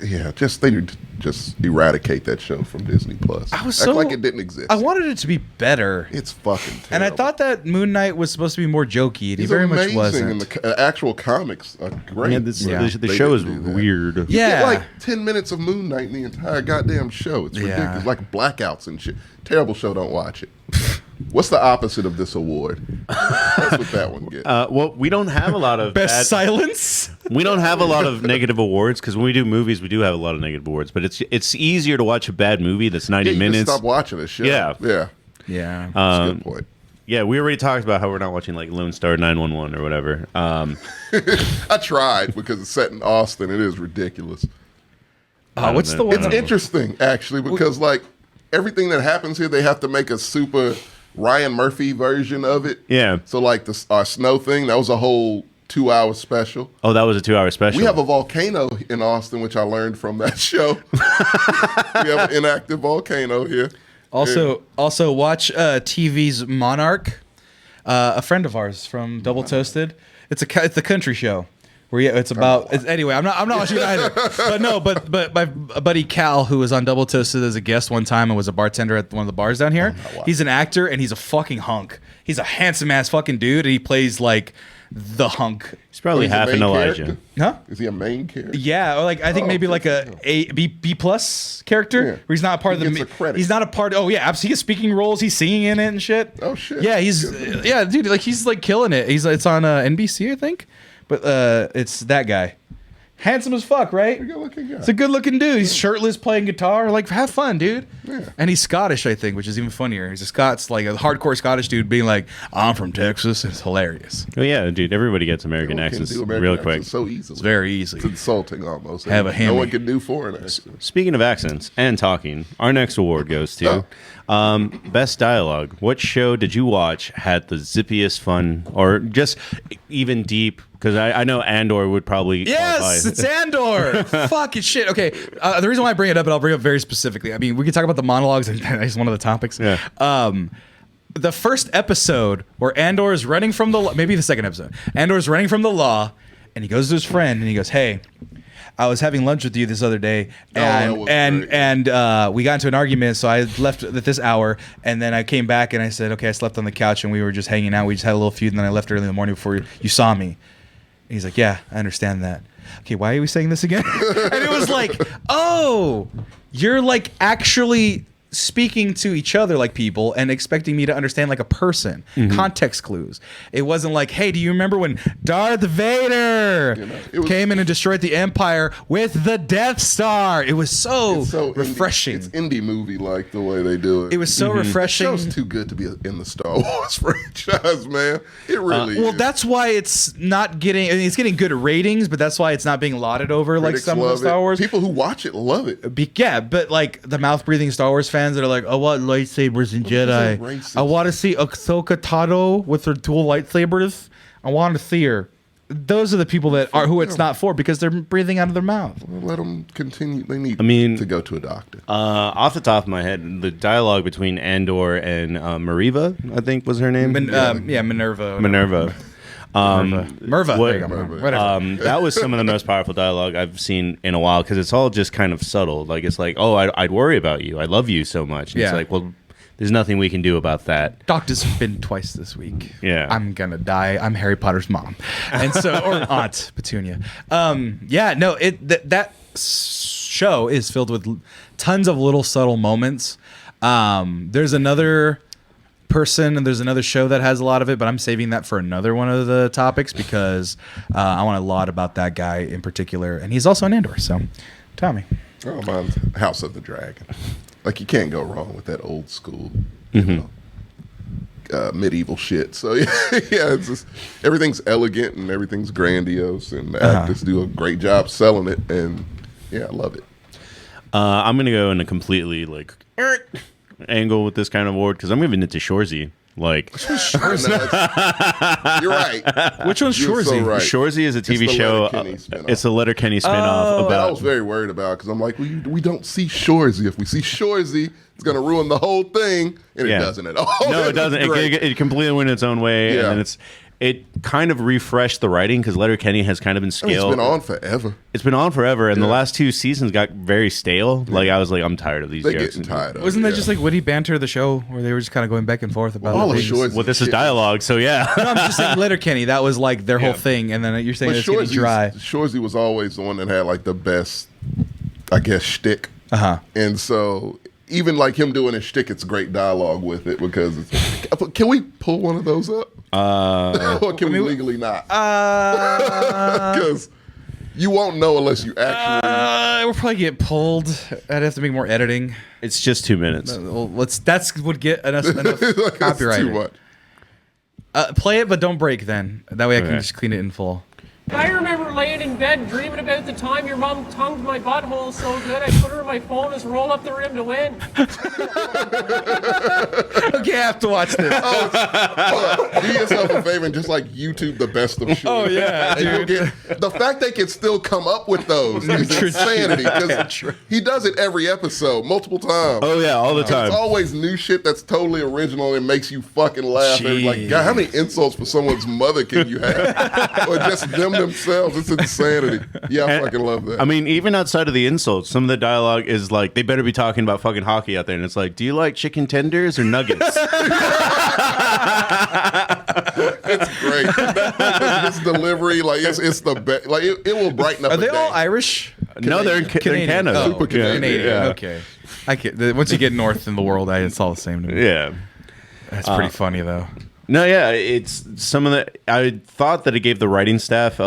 They need to just eradicate that show from Disney Plus. I was Act so like it didn't exist. I wanted it to be better. It's fucking terrible. And I thought that Moon Knight was supposed to be more jokey, and he He's very amazing, much wasn't. and the actual comics are great. Yeah, but the they show is didn't do that. weird. You Yeah. get like 10 minutes of Moon Knight in the entire goddamn show. It's ridiculous. Like blackouts and shit. Terrible show. Don't watch it. What's the opposite of this award? That's what that one gets. Well, we don't have a lot of Best silence. We don't have a lot of negative awards because when we do movies, we do have a lot of negative awards. But it's easier to watch a bad movie that's 90 you minutes. Just stop watching this shit. Yeah. Yeah. That's a good point. Yeah, we already talked about how we're not watching like Lone Star 911 or whatever. I tried because it's set in Austin. It is ridiculous. What's the one? It's interesting actually because like everything that happens here, they have to make a super Ryan Murphy version of it. Yeah. So like our snow thing, that was a whole 2-hour special. Oh, that was a 2-hour special. We have a volcano in Austin, which I learned from that show. We have an inactive volcano here. Also watch TV's Monarch. A friend of ours from Double Toasted. It's a country show. Where it's about anyway. I'm not watching it either. But my buddy Cal, who was on Double Toasted as a guest one time and was a bartender at one of the bars down here. He's an actor and he's a fucking hunk. He's a handsome ass fucking dude and he plays like the hunk. He's probably He's a half an main Elijah. character? Huh? Is he a main character? Yeah, or like I think maybe like a B plus character Yeah. where he's not a part He of gets the. a credit. He's not a part. Oh yeah, absolutely. He gets speaking roles. He's singing in it and shit. Oh, shit. Yeah, he's Good. yeah, dude. Like he's like killing it. It's on NBC, I think, but it's that guy. Handsome as fuck, right? Good looking guy. It's a good looking dude. He's shirtless, playing guitar. Like, have fun, dude. Yeah. And he's Scottish, I think, which is even funnier. He's a Scots, like a hardcore Scottish dude being like, I'm from Texas. It's hilarious. Oh yeah, dude. Everybody gets American accents real quick. So easily. It's very easy. It's insulting almost. Have a No hammy. one can do foreign accents. Speaking of accents and talking, our next award goes to Best Dialogue. What show did you watch had the zippiest fun, or just even deep? Because I know Andor would probably Yes, qualify. it's Andor. Fucking shit. Okay, the reason why I bring it up, and I'll bring it up very specifically. I mean, we can talk about the monologues, and that's one of the topics. Yeah. The first episode where Andor is running from the maybe the second episode. Andor is running from the law, and he goes to his friend, and he goes, "Hey, I was having lunch with you this other day, and we got into an argument. So I left at this hour, and then I came back, and I said, okay, I slept on the couch, and we were just hanging out. We just had a little feud, and then I left early in the morning before you saw me." And he's like, "Yeah, I understand that." Okay, why are we saying this again? And it was like, oh, you're like actually speaking to each other like people and expecting me to understand like a person. Context clues. It wasn't like, hey, do you remember when Darth Vader came in and destroyed the Empire with the Death Star? It was so refreshing. It's indie movie like the way they do it. It was so refreshing. The show's too good to be in the Star Wars franchise, man. It really is. Well, that's why it's not getting. I mean, it's getting good ratings, but that's why it's not being lauded over like Critics some of the love Star it. Wars. People who watch it love it. Yeah, but like the mouth breathing Star Wars fans that are like, I want lightsabers and Jedi. racist. I want to see Ahsoka Tano with her dual lightsabers. I want to see her. Those are the people that are who it's not for because they're breathing out of their mouth. Let them continue. They need to go to a doctor. Off the top of my head, the dialogue between Andor and Mariva, I think was her name. Minerva. Minerva. Merva. What- There you go. Whatever. That was some of the most powerful dialogue I've seen in a while because it's all just kind of subtle. Like it's like, oh, I'd worry about you. I love you so much. And Yeah. It's like, well, there's nothing we can do about that. Doctor's been twice this week. Yeah. I'm gonna die. I'm Harry Potter's mom, and so or aunt Petunia. That show is filled with tons of little subtle moments. There's another person and there's another show that has a lot of it, but I'm saving that for another one of the topics because I want to laud about that guy in particular, and he's also an Andor. So, Tommy. Oh, mine's House of the Dragon. Like you can't go wrong with that old school, you know, medieval shit. So yeah, it's just everything's elegant and everything's grandiose, and the actors do a great job selling it. And yeah, I love it. I'm gonna go in a completely like angle with this kind of award because I'm giving it to Shorzy. Like You're right. Which one's You're Shorzy? so right. Shorzy is a TV the show. Letterkenny spinoff. It's a Letterkenny spinoff I about. was very worried about because I'm like, we don't see Shorzy. If we see Shorzy, it's going to ruin the whole thing, and it doesn't at all. No, it doesn't. It completely went its own way, Yeah. and then it kind of refreshed the writing because Letterkenny has kind of been I mean, scaled. it's been on forever. It's been on forever, and the Yeah. last two seasons got very stale. Like I was like, I'm tired of these They're jokes. getting tired of Wasn't it. that just like witty banter, the show, where they were just kind of going back and forth about all of things? Shorzy? Well, this is shit. dialogue, so yeah. No, I'm just saying Letterkenny. That was like their whole Yeah. thing, and then you're saying But it's getting dry. Shorzy was always the one that had like the best, I guess, shtick. And so even like him doing his shtick, it's great dialogue with it because it's, can we pull one of those up? Or can we legally not? Because you won't know unless you actually. We'll probably get pulled. I'd have to make more editing. It's just 2 minutes. Well, that's would get enough It's copyright. too much. Play it, but don't break. Then that way I can Okay. just clean it in full. I remember laying in bed dreaming about the time your mom tongued my butthole so good I put her in my phone as roll up the rim to win. Okay, I have to watch this. Do yourself a favor and just like YouTube the best of shit. Oh, yeah, And you'll dude. get, the fact they can still come up with those is insanity because he does it every episode, multiple times. Oh yeah, all the time. It's always new shit that's totally original and makes you fucking laugh. And like, God, how many insults for someone's mother can you have? Or just them themselves? It's insanity. Yeah, I fucking love that. I mean, even outside of the insults, some of the dialogue is like, they better be talking about fucking hockey out there. And it's like, do you like chicken tenders or nuggets? It's great. His delivery, like it's the best. Like it will brighten up. Are they a day. all Irish? No, they're in Canada. Oh, Super Canadian. Yeah. Yeah. Okay. I can, once you get north in the world, it's all the same to me. Yeah. That's pretty funny though. No, yeah, it's some of the. I thought that it gave the writing staff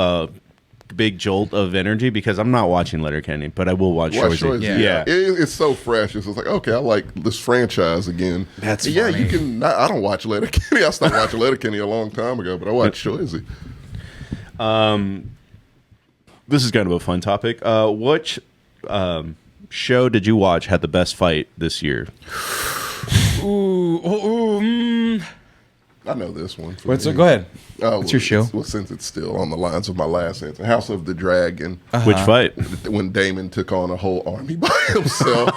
big jolt of energy because I'm not watching Letterkenny, but I will watch Shorzy. Yeah. It's so fresh. It's just like, okay, I like this franchise again. That's yeah. funny. You can. I don't watch Letterkenny. I stopped watching Letterkenny a long time ago, but I watch Shorzy. This is kind of a fun topic. Which show did you watch had the best fight this year? I know this one. So go ahead. Oh, What's your show? Well, since it's still on the lines of my last answer, House of the Dragon. Which fight? When Damon took on a whole army by himself.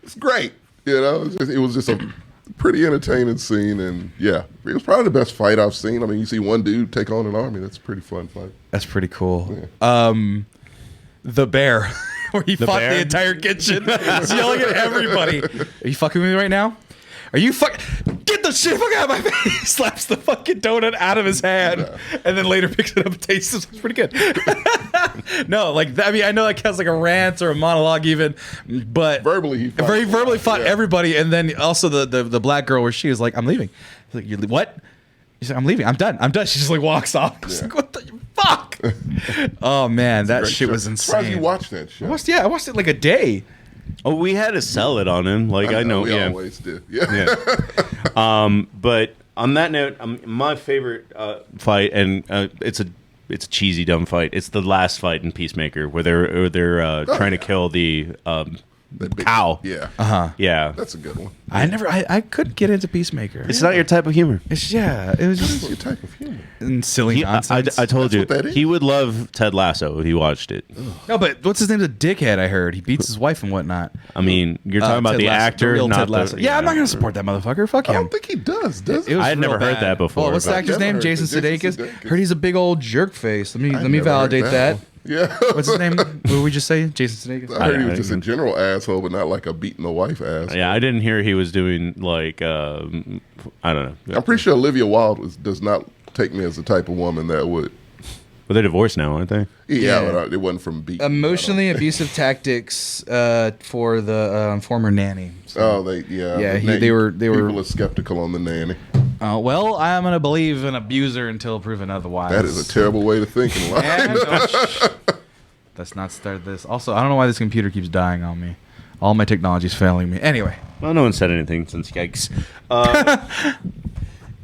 It's great. It was just a pretty entertaining scene, and yeah, it was probably the best fight I've seen. I mean, you see one dude take on an army. That's a pretty fun fight. That's pretty cool. Yeah. The bear, where he fought the entire kitchen. He's yelling at everybody. Are you fucking with me right now? Are you get the shit fuck out of my face? Slaps the fucking donut out of his hand, and then later picks it up and tastes it. It's pretty good. No, like I mean, I know that counts like a rant or a monologue, even, but verbally he fought everybody, and then also the black girl where she was like, "I'm leaving." He's like, "You what?" She's like, "I'm leaving. I'm done. I'm done." She just like walks off. She's like, "What the fuck?" Oh man, that shit was insane. Surprised you watched that show. I watched it like a day. Oh, we had to sell it on him. Like I know, we yeah. always do. Yeah. But on that note, my favorite fight, and it's a cheesy, dumb fight. It's the last fight in Peacemaker where they're trying to kill the cow. Yeah. Yeah. That's a good one. I couldn't get into Peacemaker. It's not your type of humor. It was just Your type of humor. and silly nonsense. I told you what that is. he would love Ted Lasso if he watched it. No, but what's his name's a dickhead. I heard he beats his wife and whatnot. I mean, you're talking about Ted the Lasso, actor, real not Ted Lasso. the. Yeah, I'm not gonna support that motherfucker. Fuck I him. don't think he does he? It was I had never real heard bad. that before, Well, what's the but- actor's name? Never heard Jason it. Jason Sudeikis. Sudeikis. Heard he's a big old jerk face. Let me never heard validate that. one. Yeah. What's his name? What did we just say? Jason Sudeikis. I heard he I was just a general asshole, but not like a beating the wife ass. Yeah, I didn't hear he was doing like I don't know. I'm pretty sure Olivia Wilde does not take me as the type of woman that would. But they're divorced now, aren't they? Yeah, but it wasn't from beating. Emotionally abusive tactics for the former nanny. Oh, they were. People are skeptical on the nanny. Well, I'm gonna believe an abuser until proven otherwise. That is a terrible way to think in life. And, let's not start this. Also, I don't know why this computer keeps dying on me. All my technology's failing me. Anyway, Well, no one said anything since yikes.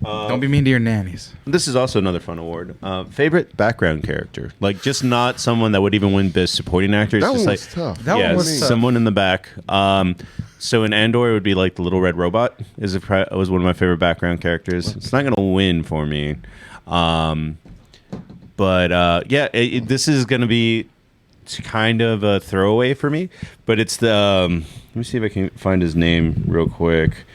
don't be mean to your nannies. This is also another fun award. Favorite background character, like just not someone that would even win Best Supporting Actor. It's That just one like was tough. That one was tough. someone in the back. So in Andor, it would be like the Little Red Robot. Was one of my favorite background characters. It's not gonna win for me, but this is gonna be kind of a throwaway for me. But it's the let me see if I can find his name real quick.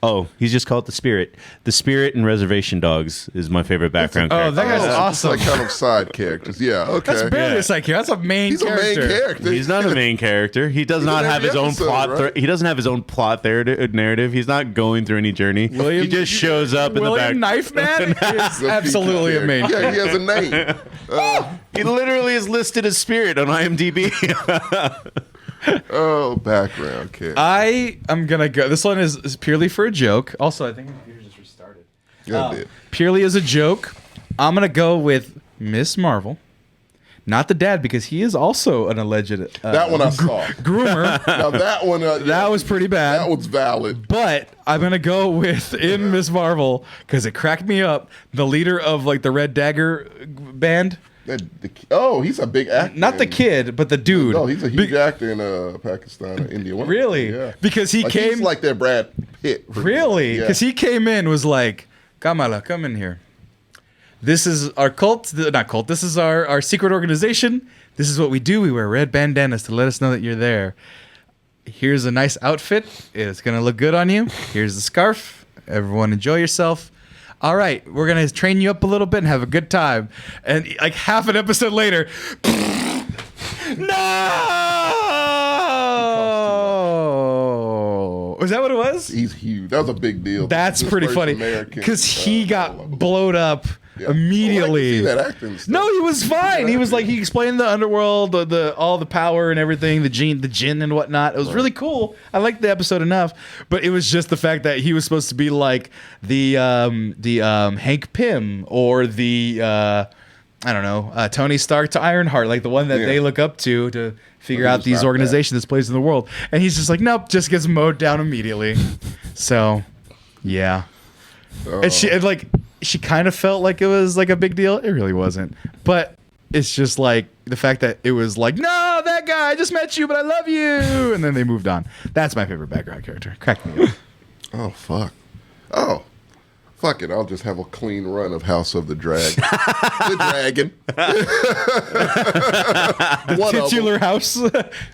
Oh, he's just called the Spirit. The Spirit in Reservation Dogs is my favorite background character. that guy's awesome. It's like kind of side characters. Yeah, okay. That's barely a side character. That's a main He's character. a main character. He's not a main character. He does not in have every his own episode, plot. right? He doesn't have his own plot narrative. He's not going through any journey. he just shows up in the back. William Knife Man is He's a absolutely a main character. Yeah, he has a name. He literally is listed as Spirit on IMDb. Background character. I am gonna go. This one is purely for a joke. Also, I think the computer just restarted. Yeah, it did. Purely as a joke, I'm gonna go with Miss Marvel, not the dad because he is also an alleged. That one I saw. Groomer. Now that one. That was pretty bad. That was valid. But I'm gonna go with in Miss Marvel because it cracked me up. The leader of like the Red Dagger band. He's a big actor. Not the kid, but the dude. No, he's a huge actor in Pakistan or India. Really? Yeah. Because he came. He's like their Brad Pitt. Really? Yeah. Because he came in, was like, Kamala, come in here. This is our cult. Not cult. This is our secret organization. This is what we do. We wear red bandanas to let us know that you're there. Here's a nice outfit. It's going to look good on you. Here's the scarf. Everyone enjoy yourself. All right, we're going to train you up a little bit and have a good time. And like half an episode later, no! Was that what it was? He's huge. That was a big deal. That's This pretty first funny American, because he got blowed up immediately. Well, I can see that acting stuff. No, he was fine. He was like he explained the underworld, the all the power and everything, the jinn and whatnot. It was really cool. I liked the episode enough, but it was just the fact that he was supposed to be like the Hank Pym or the I don't know, Tony Stark to Ironheart, like the one that they look up to figure out these organizations that's placed in the world. And he's just like, nope, just gets mowed down immediately. So, yeah. And she kind of felt like it was like a big deal. It really wasn't. But it's just like the fact that it was like, no, that guy, I just met you, but I love you. And then they moved on. That's my favorite background character. Cracked me up. Oh, fuck. Oh. Fuck it, I'll just have a clean run of House of the Dragon. The Dragon. One Titular house.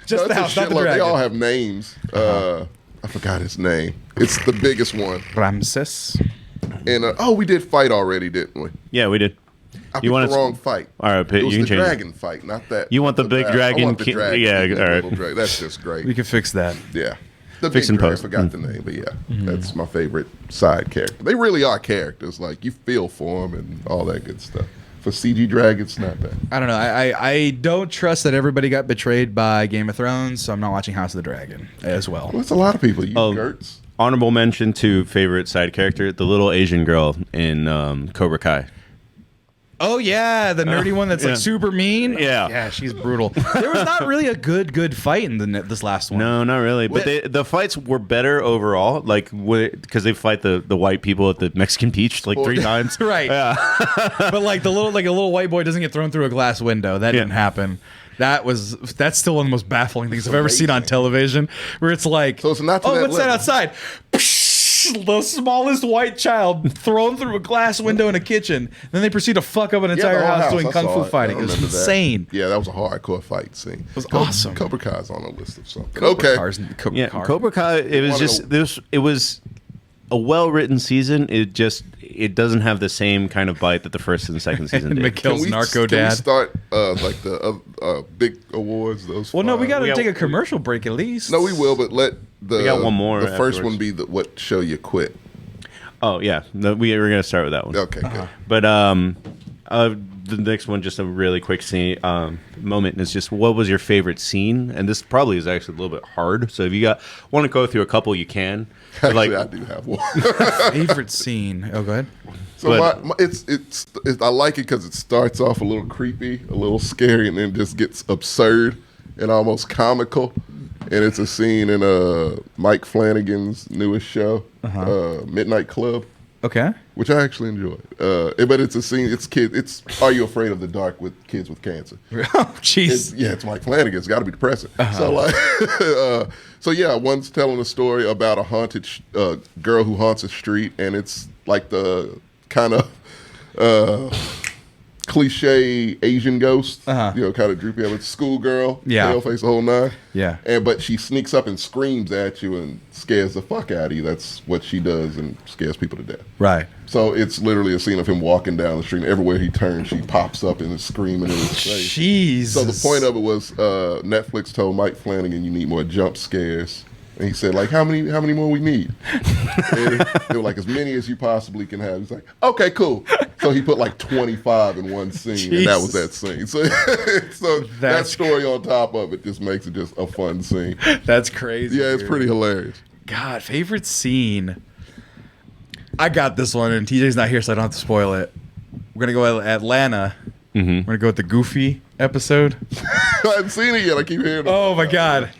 Just the house, not the dragon. They all have names. I forgot his name. It's the biggest one. Ramses. And we did fight already, didn't we? Yeah, we did. I picked the wrong fight. All right, it was you can the change dragon fight, not that. You want the big dragon? I want the dragon. Yeah, all right. Dragon. That's just great. We can fix that. Yeah. The Fix big and dragon, post. I forgot the name, but yeah, that's my favorite side character. They really are characters. Like, you feel for them and all that good stuff. For CG dragons, not bad. I don't know. I don't trust that everybody got betrayed by Game of Thrones, so I'm not watching House of the Dragon as well. Well, it's a lot of people. Gertz. Honorable mention to favorite side character, the little Asian girl in Cobra Kai. Oh yeah, the nerdy one that's like super mean. Yeah, she's brutal. There was not really a good fight in this last one. No, not really. But the fights were better overall, like because they fight the white people at the Mexican beach like 3 times. Right. Yeah. But like a little white boy doesn't get thrown through a glass window. That didn't happen. That's still one of the most baffling things I've ever seen on television. Where it's like, so it's not to what's that outside? The smallest white child thrown through a glass window in a kitchen. Then they proceed to fuck up an entire house doing kung fu fighting. It was insane. Yeah, that was a hardcore fight scene. It was awesome. Cobra Kai's on a list of something. Cobra Kai. It was a well-written season. It doesn't have the same kind of bite that the first and second season did. McKill's narco dad. Can we start like the big awards? Those. Well, no, we got to take a commercial break at least. No, we will, but let we got one more. The first one be what show you quit. Oh yeah, we were gonna start with that one. Okay, good. But the next one, just a really quick scene moment is just what was your favorite scene? And this probably is actually a little bit hard. So if you want to go through a couple, you can. Actually, I do have one. Favorite scene. Oh, go ahead. So I like it because it starts off a little creepy, a little scary, and then just gets absurd and almost comical. And it's a scene in Mike Flanagan's newest show, Midnight Club. Okay. Which I actually enjoyed. But it's a scene. It's kids. It's Are You Afraid of the Dark with kids with cancer? Oh, jeez. It's Mike Flanagan. It's got to be depressing. So one's telling a story about a haunted girl who haunts a street, and it's like the kind of cliche Asian ghost, kind of droopy. It's schoolgirl, pale face, the whole nine. Yeah. But she sneaks up and screams at you and scares the fuck out of you. That's what she does and scares people to death. Right. So it's literally a scene of him walking down the street. And everywhere he turns, she pops up and is screaming in his face. Jesus. So the point of it was Netflix told Mike Flanagan you need more jump scares. And he said, like, how many more we need? And they were like, as many as you possibly can have. He's like, okay, cool. So he put like 25 in one scene, and that was that scene. So that story on top of it just makes it just a fun scene. That's crazy. Yeah, it's pretty hilarious. God, favorite scene. I got this one, and TJ's not here, so I don't have to spoil it. We're going to go Atlanta. We're going to go with the Goofy episode. I haven't seen it yet. I keep hearing it. Oh, my God.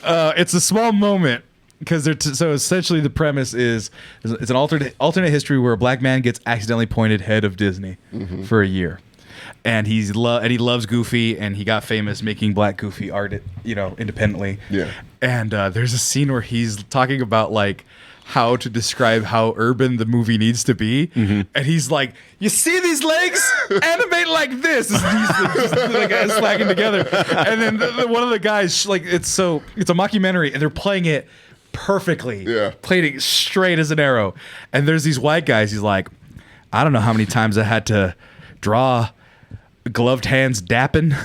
It's a small moment because so essentially the premise is it's an alternate history where a black man gets accidentally appointed head of Disney for a year, and he loves Goofy, and he got famous making Black Goofy art, independently. Yeah. And there's a scene where he's talking about like how to describe how urban the movie needs to be, and he's like, "You see these legs? Animate like this." He's like slacking together, and then one of the guys it's a mockumentary, and they're playing it perfectly, playing it straight as an arrow. And there's these white guys. He's like, "I don't know how many times I had to draw gloved hands dapping."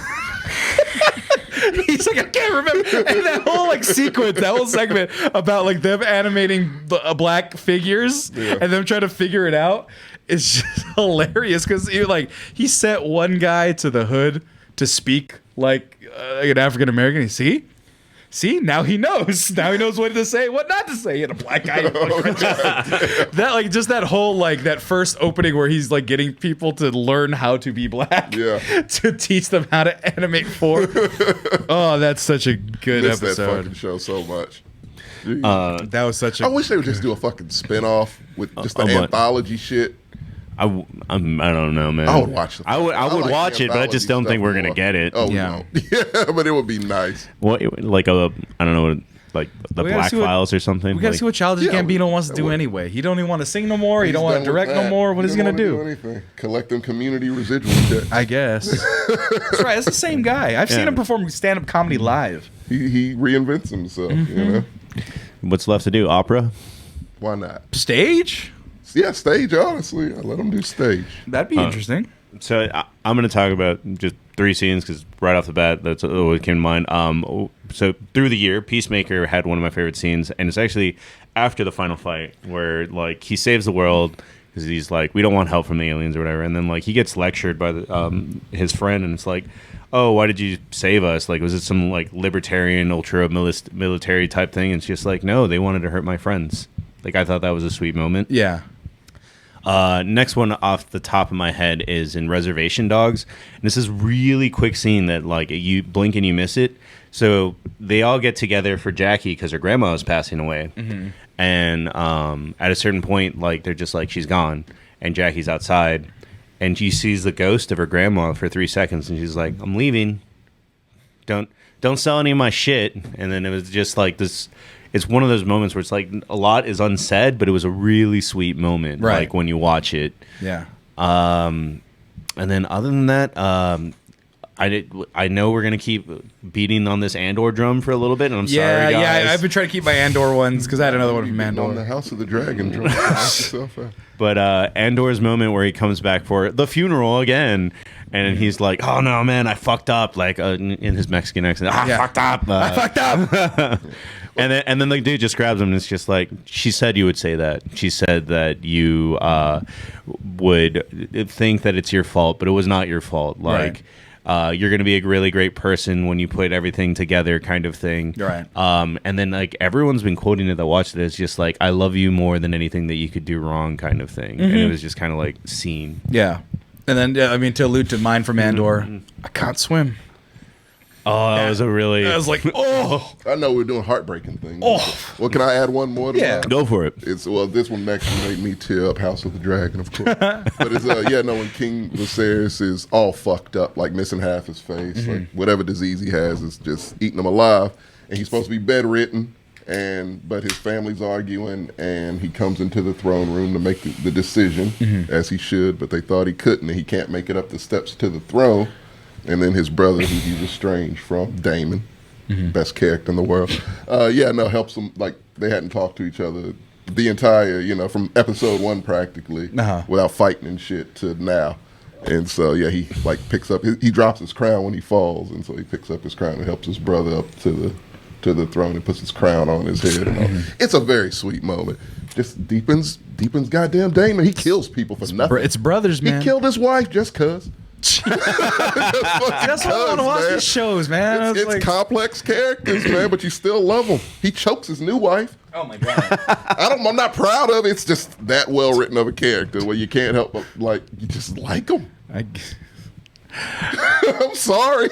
He's like, I can't remember. And that whole sequence, that whole segment about them animating black figures and them trying to figure it out is just hilarious because he sent one guy to the hood to speak like an African American. You see See, now he knows. Now he knows what to say, what not to say. And a black guy. That whole that first opening where he's like getting people to learn how to be black. Yeah. To teach them how to animate for. Oh, that's such a good Miss that episode. fucking show so much. That was such a. I wish they would just do a fucking spinoff with just the anthology shit. I don't know, man. I would watch the. I would like watch it, but I just don't anthology think we're stuff gonna more. get it. Oh Yeah. no, yeah, but it would be nice. What I don't know, like the We gotta Black see what- Files or something. We gotta like, see what Childish Yeah, Gambino wants to that do would- anyway. He don't even want to sing no more. He He's don't want done to with direct no that. more. What is he gonna don't wanna do? anything. Collect them community residual checks. I guess. That's right. It's the same guy. I've seen Yeah. him perform stand-up comedy live. He reinvents himself. Mm-hmm. You know, What's left to do? Opera. why not? Stage? Yeah, stage. Honestly, I let him do stage. That'd be interesting. So I'm going to talk about just 3 scenes because right off the bat, that's what came to mind. So through the year, Peacemaker had one of my favorite scenes, and it's actually after the final fight where like he saves the world because he's like, we don't want help from the aliens or whatever, and then like he gets lectured by his friend, and it's like, oh, why did you save us? Like, was it some like libertarian, ultra military type thing? And it's just like, no, they wanted to hurt my friends. Like, I thought that was a sweet moment. Yeah. Next one off the top of my head is in Reservation Dogs. And this is really quick scene that like you blink and you miss it. So they all get together for Jackie because her grandma is passing away. Mm-hmm. And at a certain point, like they're just like, she's gone. And Jackie's outside. And she sees the ghost of her grandma for 3 seconds. And she's like, I'm leaving. Don't sell any of my shit. And then it was just like this. It's one of those moments where it's like a lot is unsaid, but it was a really sweet moment, Right. like when you watch it. Yeah. And then other than that, I know we're gonna keep beating on this Andor drum for a little bit, and I'm sorry, guys. Yeah. I've been trying to keep my Andor ones because I had another one from On the Andor. House of the Dragon. Drum yourself out. But Andor's moment where he comes back for the funeral again, and he's like, "Oh no, man, I fucked up," like in his Mexican accent. I Yeah. fucked up. I fucked up. And then the dude just grabs him and it's just like, she said you would say that. She said that you would think that it's your fault, but it was not your fault. Like, you're going to be a really great person when you put everything together, kind of thing. Right. And then like everyone's been quoting it that watched it as just like, I love you more than anything that you could do wrong, kind of thing. And it was just kind of like seen. Yeah. And then, to allude to mine from Andor, I can't swim. Oh, that was a really. I was like, oh. I know we're doing heartbreaking things. Oh. Well, can I add one more? To Yeah. mine? Go for it. It's this one actually made me tear up. House of the Dragon, of course. But it's when King Viserys is all fucked up, like missing half his face, like whatever disease he has is just eating him alive, and he's supposed to be bedridden, but his family's arguing, and he comes into the throne room to make the decision as he should, but they thought he couldn't, and he can't make it up the steps to the throne. And then his brother, who he's estranged from, Daemon, best character in the world, helps him. Like, they hadn't talked to each other the entire, from episode 1 practically, without fighting and shit to now. And so, he like picks up, he drops his crown when he falls, and so he picks up his crown and helps his brother up to the throne and puts his crown on his head. And all. It's a very sweet moment. Just deepens goddamn Daemon. He kills people for nothing. It's brothers, man. He killed his wife just cuz. That's why I want to watch these shows, man. It's complex characters, man, but you still love them. He chokes his new wife. Oh my god. I'm not proud of it. It's just that well written of a character where you can't help but you just like him. I'm sorry.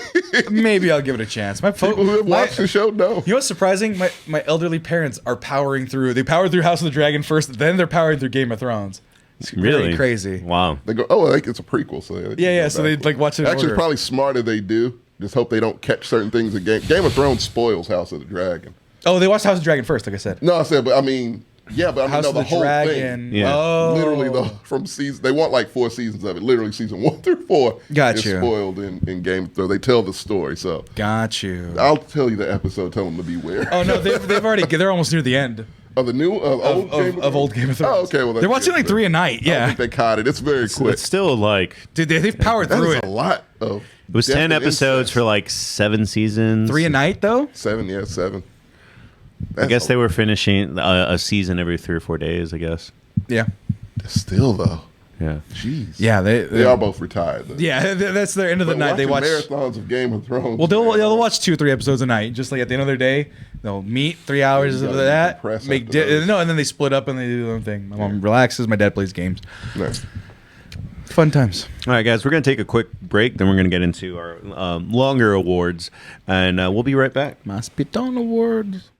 Maybe I'll give it a chance. My People who have watched the show know. You know what's surprising? My elderly parents are powering through. They powered through House of the Dragon first, then they're powering through Game of Thrones. It's really crazy. Wow. They go, oh, like it's a prequel. So yeah. So they like watch it. Actually, it's probably smarter they do. Just hope they don't catch certain things in Game of Thrones spoils House of the Dragon. Oh, they watched House of the Dragon first, like I said. No, I said, but I mean, House of the the whole Dragon. thing. Yeah. Oh. Literally, from season, they want like 4 seasons of it. Literally, season 1 through 4 Got is you. spoiled in Game of Thrones. They tell the story, so Got you. I'll tell you the episode. Tell them to beware. Oh no, they've already. They're almost near the end Of the new old Game of Thrones. Thrones. Oh, okay. Well, they're watching like 3 a night. I don't Yeah, think they caught it. It's very quick. It's still like, dude, they've powered That through is it. a lot of. it was 10 episodes for like 7 seasons. 3 a night though. 7. Yeah, 7. I guess they were finishing a season every 3 or 4 days, I guess. Yeah. Still though. Yeah. Jeez. Yeah, they are both retired. Though. Yeah, that's their end of the But night. They watch marathons of Game of Thrones. Well, they'll watch 2 or 3 episodes a night. Just like at the end of their day, they'll meet 3 hours of that. And then they split up and they do their own thing. My mom relaxes. My dad plays games. Nice. Fun times. All right, guys, we're going to take a quick break. Then we're going to get into our longer awards, and we'll be right back. Maspiton Awards.